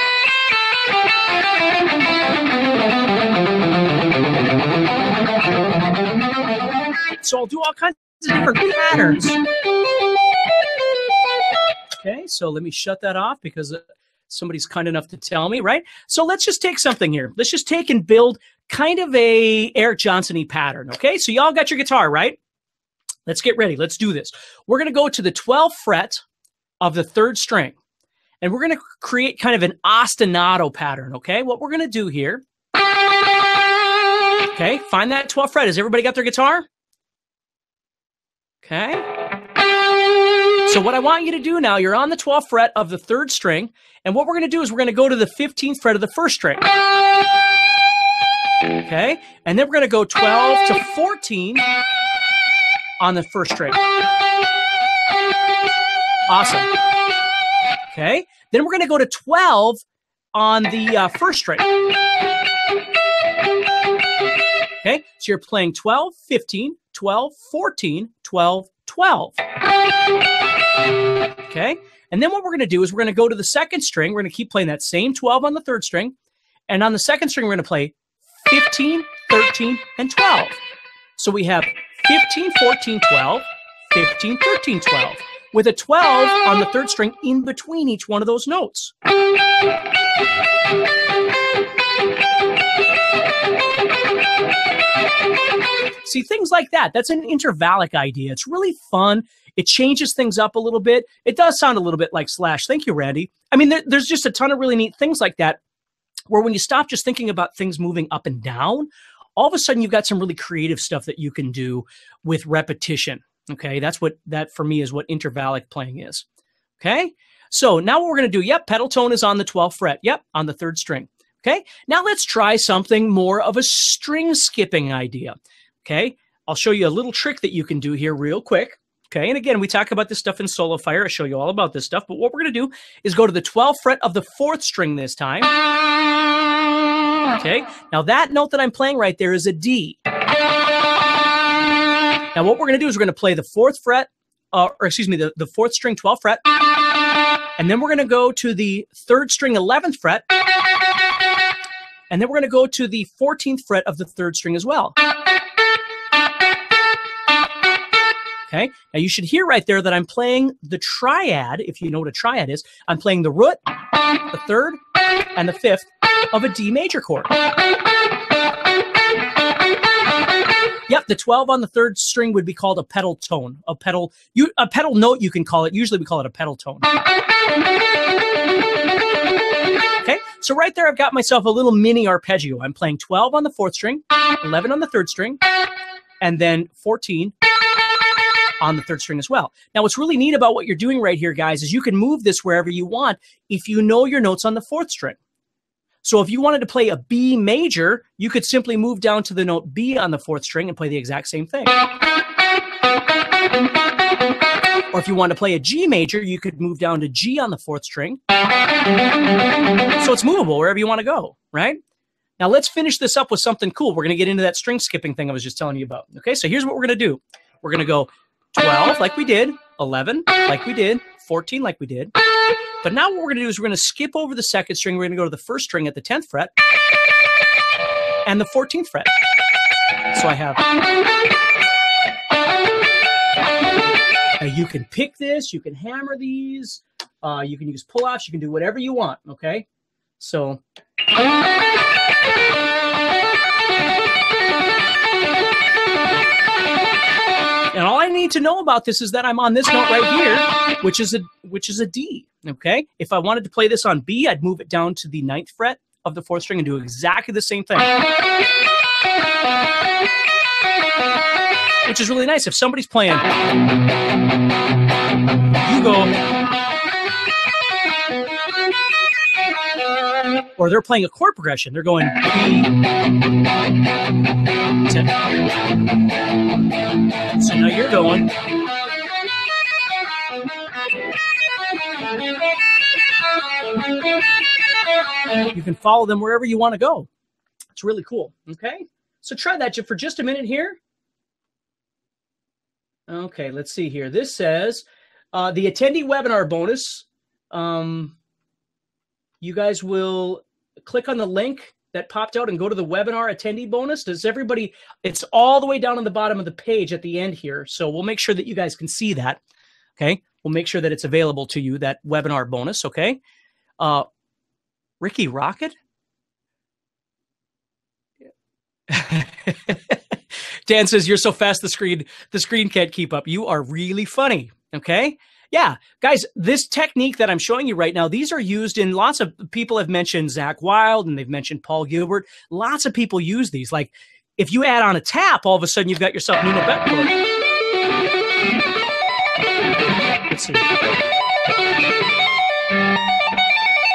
So I'll do all kinds of different patterns. Okay, so let me shut that off because somebody's kind enough to tell me, right? So let's just take something here. Let's just take and build kind of a Eric Johnson-y pattern, okay? So y'all got your guitar, right? Let's get ready. Let's do this. We're going to go to the 12th fret of the 3rd string, and we're going to create kind of an ostinato pattern, okay? What we're going to do here, okay, find that 12th fret. Has everybody got their guitar? Okay. So what I want you to do now, you're on the 12th fret of the 3rd string, and what we're going to do is we're going to go to the 15th fret of the 1st string. Okay, and then we're going to go 12 to 14 on the 1st string. Awesome. Okay, then we're going to go to 12 on the 1st string. Okay, so you're playing 12, 15, 12, 14, 12, 12. Okay, and then what we're going to do is we're going to go to the 2nd string. We're going to keep playing that same 12 on the 3rd string. And on the 2nd string, we're going to play 15, 13, and 12. So we have 15, 14, 12, 15, 13, 12, with a 12 on the 3rd string in between each one of those notes. See, things like that. That's an intervallic idea. It's really fun. It changes things up a little bit. It does sound a little bit like Slash. Thank you, Randy. I mean, there's just a ton of really neat things like that, where when you stop just thinking about things moving up and down, all of a sudden you've got some really creative stuff that you can do with repetition. Okay, that for me is what intervallic playing is. Okay, so now what we're going to do, yep, pedal tone is on the 12th fret. Yep, on the 3rd string. Okay, now let's try something more of a string skipping idea. Okay, I'll show you a little trick that you can do here real quick. Okay, and again, we talk about this stuff in Solo Fire. I show you all about this stuff, but what we're going to do is go to the 12th fret of the 4th string this time. Okay, now that note that I'm playing right there is a D. Now what we're going to do is we're going to play the 4th fret, the 4th string 12th fret, and then we're going to go to the 3rd string 11th fret, and then we're going to go to the 14th fret of the 3rd string as well. Okay, now you should hear right there that I'm playing the triad, if you know what a triad is. I'm playing the root, the 3rd, and the 5th of a D major chord. Yep, the 12 on the 3rd string would be called a pedal tone. A pedal note, you can call it. Usually we call it a pedal tone. Okay, so right there I've got myself a little mini arpeggio. I'm playing 12 on the 4th string, 11 on the 3rd string, and then 14 on the 3rd string as well. Now, what's really neat about what you're doing right here, guys, is you can move this wherever you want if you know your notes on the 4th string. So if you wanted to play a B major, you could simply move down to the note B on the 4th string and play the exact same thing. Or if you want to play a G major, you could move down to G on the 4th string. So it's movable wherever you want to go, right? Now let's finish this up with something cool. We're going to get into that string skipping thing I was just telling you about. Okay, so here's what we're going to do. We're going to go 12 like we did, 11 like we did, 14 like we did. But now what we're going to do is we're going to skip over the 2nd string. We're going to go to the 1st string at the 10th fret and the 14th fret. So I have... you can pick this, you can hammer these, you can use pull-offs, you can do whatever you want, okay? So... And all I need to know about this is that I'm on this note right here, which is a D, okay? If I wanted to play this on B, I'd move it down to the 9th fret of the 4th string and do exactly the same thing. Which is really nice. If somebody's playing, you go, or they're playing a chord progression, they're going B, 10. So now you're going. You can follow them wherever you want to go. It's really cool, okay? So try that for just a minute here. Okay, let's see here. This says, the attendee webinar bonus, you guys will click on the link that popped out and go to the webinar attendee bonus. Does everybody, it's all the way down on the bottom of the page at the end here. So we'll make sure that you guys can see that, okay? We'll make sure that it's available to you, that webinar bonus, okay? Ricky Rocket? Dan says, you're so fast the screen can't keep up. You are really funny, okay? Yeah, guys, this technique that I'm showing you right now, these are used in lots of people have mentioned Zach Wilde and they've mentioned Paul Gilbert. Lots of people use these. Like if you add on a tap, all of a sudden you've got yourself Nuno Betancourt. Let's see.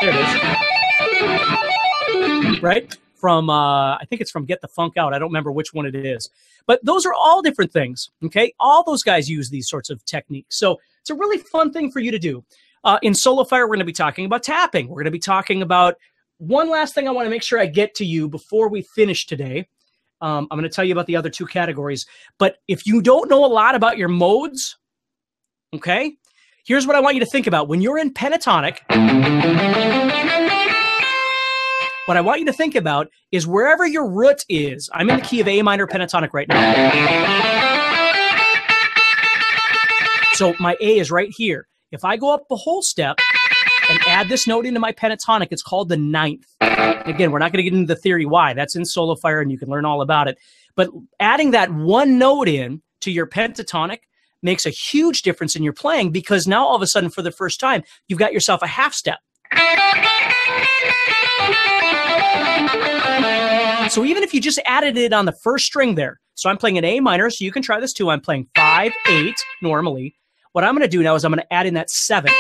There it is. Right? From, I think it's from Get the Funk Out. I don't remember which one it is. But those are all different things, okay? All those guys use these sorts of techniques. So it's a really fun thing for you to do. In Solo Fire, we're going to be talking about tapping. We're going to be talking about one last thing I want to make sure I get to you before we finish today. I'm going to tell you about the other two categories. But if you don't know a lot about your modes, okay, here's what I want you to think about. When you're in pentatonic, what I want you to think about is wherever your root is. I'm in the key of A minor pentatonic right now. So my A is right here. If I go up a whole step and add this note into my pentatonic, it's called the 9th. Again, we're not going to get into the theory why. That's in Solo Fire, and you can learn all about it. But adding that one note in to your pentatonic makes a huge difference in your playing, because now all of a sudden, for the first time, you've got yourself a half step. So even if you just added it on the first string there, so I'm playing an A minor, so you can try this too. I'm playing 5, 8 normally. What I'm going to do now is I'm going to add in that 7.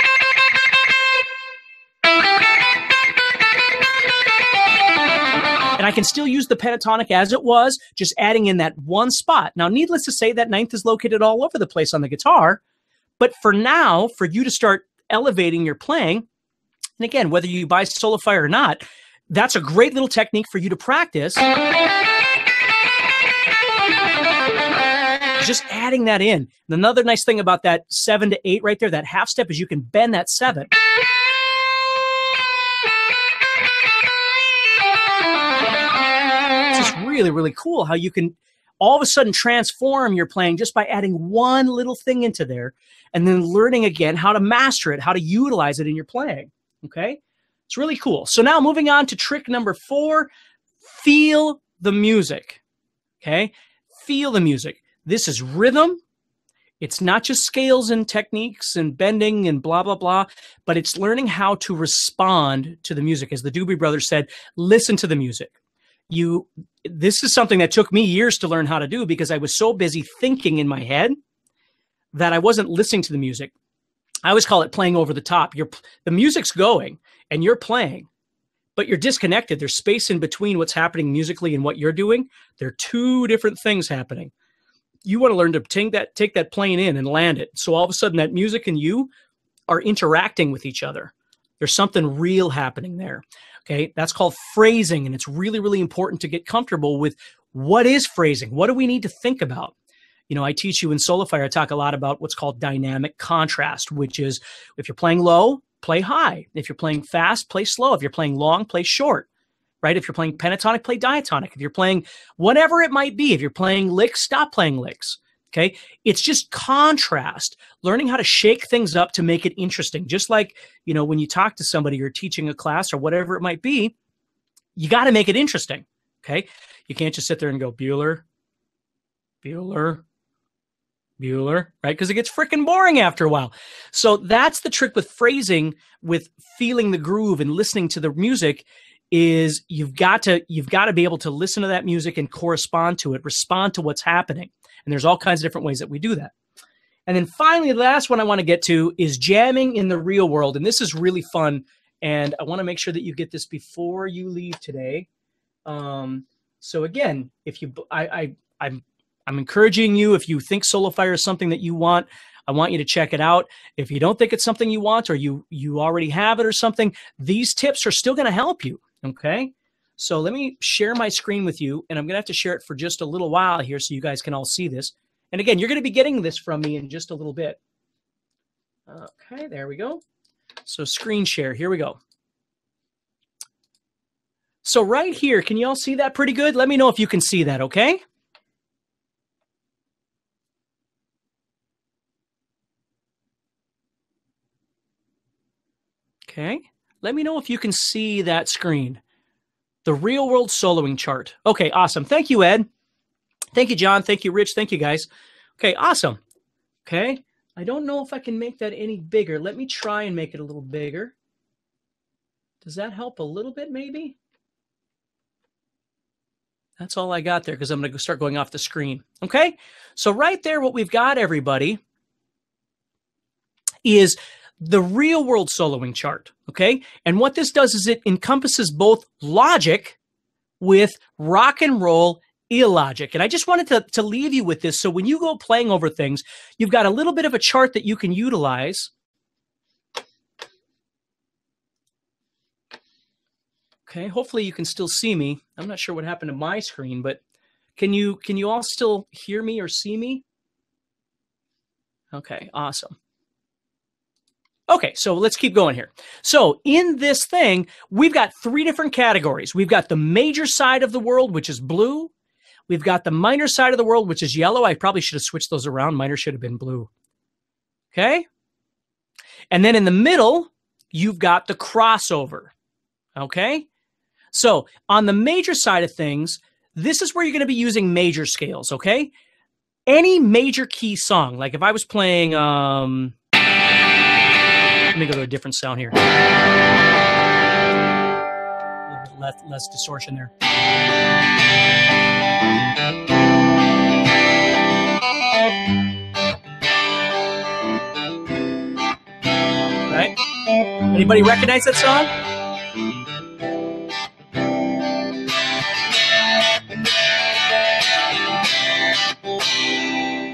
And I can still use the pentatonic as it was, just adding in that one spot. Now, needless to say, that ninth is located all over the place on the guitar. But for now, for you to start elevating your playing, and again, whether you buy Solify or not, that's a great little technique for you to practice. Just adding that in. And another nice thing about that 7 to 8 right there, that half step, is you can bend that 7. It's just really, really cool how you can all of a sudden transform your playing just by adding one little thing into there and then learning again how to master it, how to utilize it in your playing. Okay? It's really cool. So now moving on to trick number 4, feel the music. Okay? Feel the music. This is rhythm. It's not just scales and techniques and bending and blah, blah, blah, but it's learning how to respond to the music. As the Doobie Brothers said, listen to the music. This is something that took me years to learn how to do because I was so busy thinking in my head that I wasn't listening to the music. I always call it playing over the top. The music's going and you're playing, but you're disconnected. There's space in between what's happening musically and what you're doing. There are two different things happening. You want to learn to take that plane in and land it. So all of a sudden that music and you are interacting with each other. There's something real happening there. Okay, that's called phrasing, and it's really, really important to get comfortable with what is phrasing. What do we need to think about? You know, I teach you in Solify, I talk a lot about what's called dynamic contrast, which is if you're playing low, play high. If you're playing fast, play slow. If you're playing long, play short, right? If you're playing pentatonic, play diatonic. If you're playing whatever it might be, if you're playing licks, stop playing licks. Okay, it's just contrast, learning how to shake things up to make it interesting. Just like, you know, when you talk to somebody or teaching a class or whatever it might be, you got to make it interesting. Okay, you can't just sit there and go Bueller, Bueller, Bueller, right? Because it gets freaking boring after a while. So that's the trick with phrasing, with feeling the groove and listening to the music. Is you've got to be able to listen to that music and correspond to it, respond to what's happening. And there's all kinds of different ways that we do that. And then finally, the last one I want to get to is jamming in the real world. And this is really fun. And I want to make sure that you get this before you leave today. So again, if you, I'm encouraging you, if you think Solify is something that you want, I want you to check it out. If you don't think it's something you want, or you already have it or something, these tips are still going to help you. Okay. So let me share my screen with you, and I'm going to have to share it for just a little while here so you guys can all see this. And again, you're going to be getting this from me in just a little bit. Okay, there we go. So screen share, here we go. So right here, can you all see that pretty good? Let me know if you can see that, okay? Okay, let me know if you can see that screen. The real world soloing chart. Okay, awesome. Thank you, Ed. Thank you, John. Thank you, Rich. Thank you, guys. Okay, awesome. Okay, I don't know if I can make that any bigger. Let me try and make it a little bigger. Does that help a little bit, maybe? That's all I got there because I'm going to start going off the screen. Okay, so right there, what we've got, everybody, is the real world soloing chart, okay? And what this does is it encompasses both logic with rock and roll illogic. And I just wanted to leave you with this. So when you go playing over things, you've got a little bit of a chart that you can utilize. Okay, hopefully you can still see me. I'm not sure what happened to my screen, but can you all still hear me or see me? Okay, awesome. Okay, so let's keep going here. So in this thing, we've got 3 different categories. We've got the major side of the world, which is blue. We've got the minor side of the world, which is yellow. I probably should have switched those around. Minor should have been blue. Okay? And then in the middle, you've got the crossover. Okay? So on the major side of things, this is where you're going to be using major scales, okay? Any major key song, like if I was playing... Let me go to a different sound here. A little bit less distortion there. Right? Anybody recognize that song?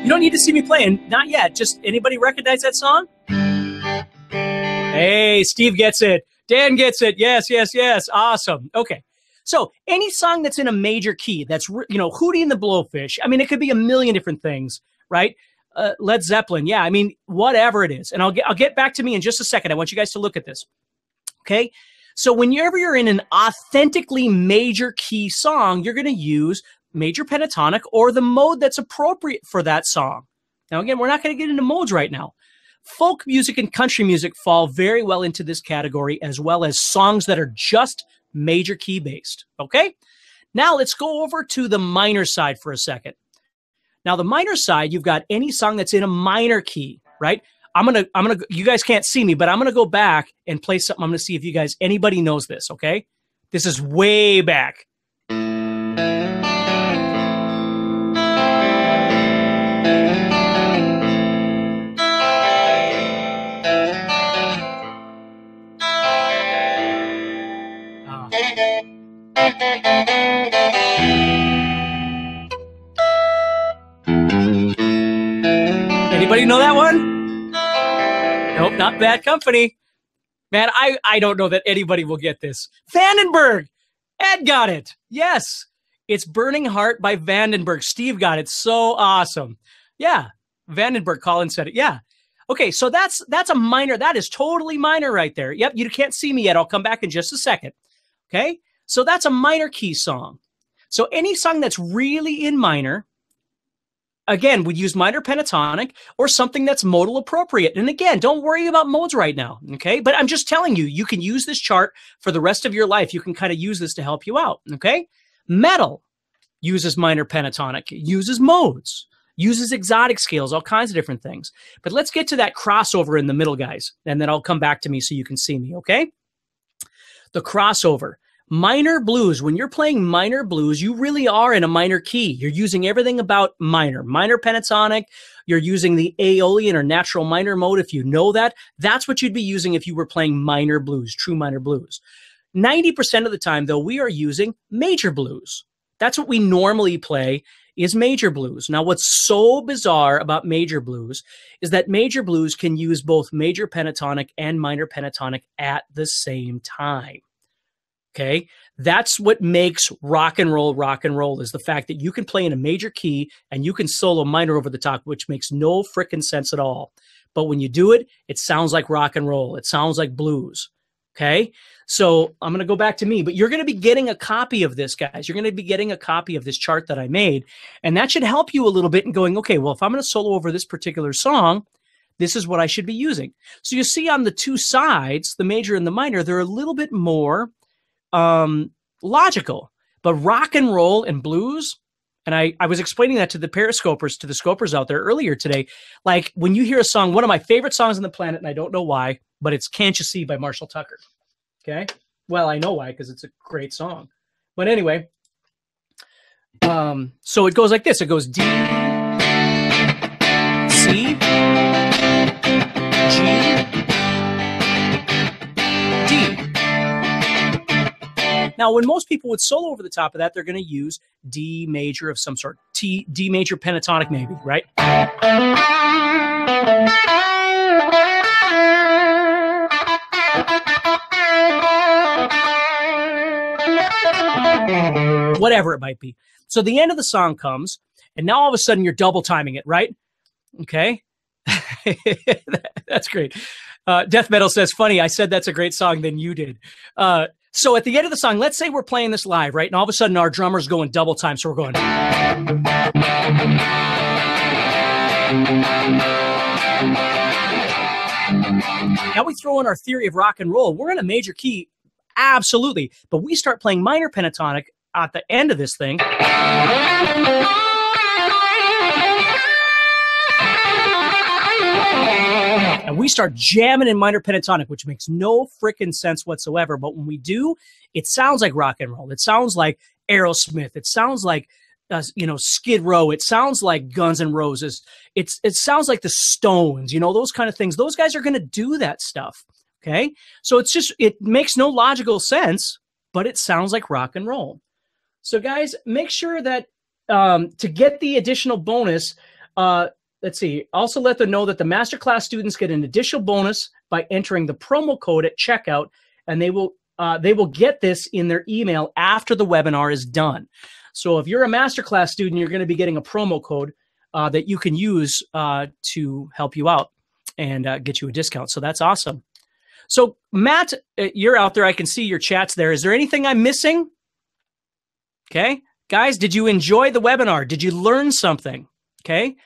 You don't need to see me playing. Not yet. Just anybody recognize that song? Hey, Steve gets it. Dan gets it. Yes, yes, yes. Awesome. Okay. So any song that's in a major key, that's, you know, Hootie and the Blowfish. I mean, it could be a million different things, right? Led Zeppelin. Yeah, I mean, whatever it is. And I'll get back to me in just a second. I want you guys to look at this. Okay? So whenever you're in an authentically major key song, you're going to use major pentatonic or the mode that's appropriate for that song. Now, again, we're not going to get into modes right now. Folk music and country music fall very well into this category, as well as songs that are just major key based. Okay? Now let's go over to the minor side for a second. Now, the minor side, you've got any song that's in a minor key, right? I'm gonna, you guys can't see me, but I'm gonna go back and play something. I'm gonna see if you guys, anybody knows this, okay? This is way back. Anybody know that one? Nope, not Bad Company. Man, I don't know that anybody will get this. Vandenberg! Ed got it. Yes. It's Burning Heart by Vandenberg. Steve got it. So awesome. Yeah. Vandenberg, Colin said it. Yeah. Okay, so that's a minor. That is totally minor right there. Yep, you can't see me yet. I'll come back in just a second. Okay? So that's a minor key song. So any song that's really in minor, again, we use minor pentatonic or something that's modal appropriate. And again, don't worry about modes right now, okay? But I'm just telling you, you can use this chart for the rest of your life. You can kind of use this to help you out, okay? Metal uses minor pentatonic, uses modes, uses exotic scales, all kinds of different things. But let's get to that crossover in the middle, guys, and then I'll come back to me so you can see me, okay? The crossover. Minor blues. When you're playing minor blues, you really are in a minor key. You're using everything about minor. Minor pentatonic. You're using the Aeolian or natural minor mode. If you know that, that's what you'd be using if you were playing minor blues, true minor blues. 90% of the time, though, we are using major blues. That's what we normally play, is major blues. Now, what's so bizarre about major blues is that major blues can use both major pentatonic and minor pentatonic at the same time. Okay, that's what makes rock and roll is the fact that you can play in a major key and you can solo minor over the top, which makes no frickin' sense at all. But when you do it, it sounds like rock and roll. It sounds like blues. Okay, so I'm going to go back to me, but you're going to be getting a copy of this, guys. You're going to be getting a copy of this chart that I made, and that should help you a little bit in going, okay, well, if I'm going to solo over this particular song, this is what I should be using. So you see on the two sides, the major and the minor, they're a little bit more logical, but rock and roll and blues, and I was explaining that to the periscopers, to the scopers out there earlier today. Like when you hear a song, one of my favorite songs on the planet, and I don't know why, but it's Can't You See by Marshall Tucker. Okay. Well, I know why, because it's a great song. But anyway, so it goes like this. It goes D, C, G, D. Now, when most people would solo over the top of that, they're going to use D major of some sort. D major pentatonic maybe, right? Whatever it might be. So the end of the song comes, and now all of a sudden you're double timing it, right? Okay. That's great. Death Metal says, funny, I said that's a great song, then you did. So at the end of the song, let's say we're playing this live, right? And all of a sudden our drummer's going double time. So we're going. Now we throw in our theory of rock and roll. We're in a major key. Absolutely. But we start playing minor pentatonic at the end of this thing. And we start jamming in minor pentatonic, which makes no frickin' sense whatsoever. But when we do, it sounds like rock and roll. It sounds like Aerosmith. It sounds like, Skid Row. It sounds like Guns N' Roses. It sounds like the Stones, those kind of things. Those guys are going to do that stuff. Okay. So it makes no logical sense, but it sounds like rock and roll. So guys, make sure that to get the additional bonus, Let's see. Also let them know that the masterclass students get an additional bonus by entering the promo code at checkout, and they will get this in their email after the webinar is done. So if you're a masterclass student, you're going to be getting a promo code that you can use to help you out and get you a discount. So that's awesome. So Matt, you're out there. I can see your chats there. Is there anything I'm missing? Okay. Guys, did you enjoy the webinar? Did you learn something? Okay.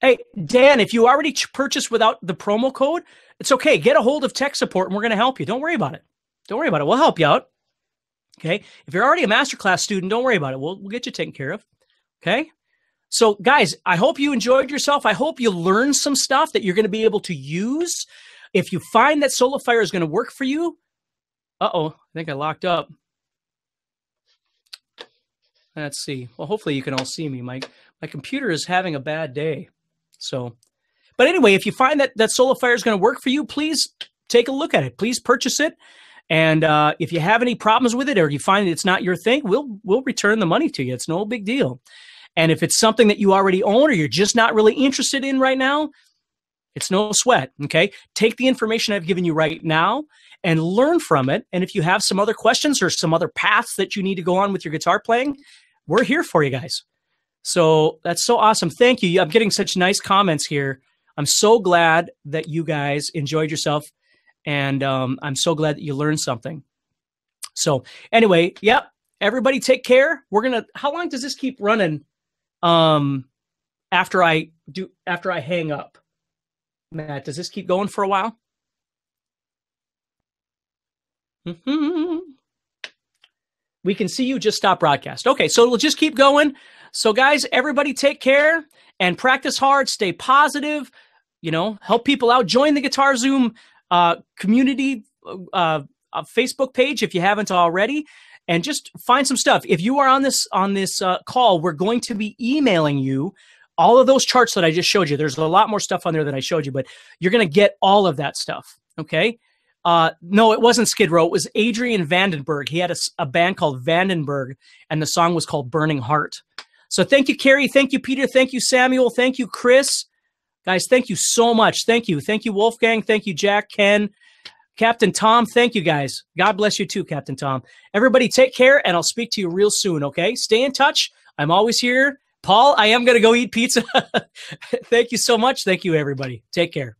Hey, Dan, if you already purchased without the promo code, it's okay. Get a hold of tech support and we're going to help you. Don't worry about it. Don't worry about it. We'll help you out. Okay. If you're already a masterclass student, don't worry about it. We'll get you taken care of. Okay. So guys, I hope you enjoyed yourself. I hope you learned some stuff that you're going to be able to use. If you find that SoloFire is going to work for you, I think I locked up. Let's see. Well, hopefully you can all see me. My computer is having a bad day. So, but anyway, if you find that SoloFire is going to work for you, please take a look at it. Please purchase it. And if you have any problems with it or you find it's not your thing, we'll return the money to you. It's no big deal. And if it's something that you already own or you're just not really interested in right now, it's no sweat, okay? Take the information I've given you right now and learn from it. And if you have some other questions or some other paths that you need to go on with your guitar playing, we're here for you guys. So that's so awesome. Thank you. I'm getting such nice comments here. I'm so glad that you guys enjoyed yourself. And I'm so glad that you learned something. So anyway, yep, everybody take care. How long does this keep running after I hang up? Matt, does this keep going for a while? We can see you, just stop broadcast. Okay, so we'll just keep going. So guys, everybody take care and practice hard, stay positive, help people out. Join the Guitar Zoom community Facebook page if you haven't already, and just find some stuff. If you are on this call, we're going to be emailing you all of those charts that I just showed you. There's a lot more stuff on there that I showed you, but you're going to get all of that stuff. Okay. No, it wasn't Skid Row. It was Adrian Vandenberg. He had a band called Vandenberg, and the song was called Burning Heart. So thank you, Carrie. Thank you, Peter. Thank you, Samuel. Thank you, Chris. Guys, thank you so much. Thank you. Thank you, Wolfgang. Thank you, Jack, Ken, Captain Tom. Thank you, guys. God bless you too, Captain Tom. Everybody take care, and I'll speak to you real soon, okay? Stay in touch. I'm always here. Paul, I am going to go eat pizza. Thank you so much. Thank you, everybody. Take care.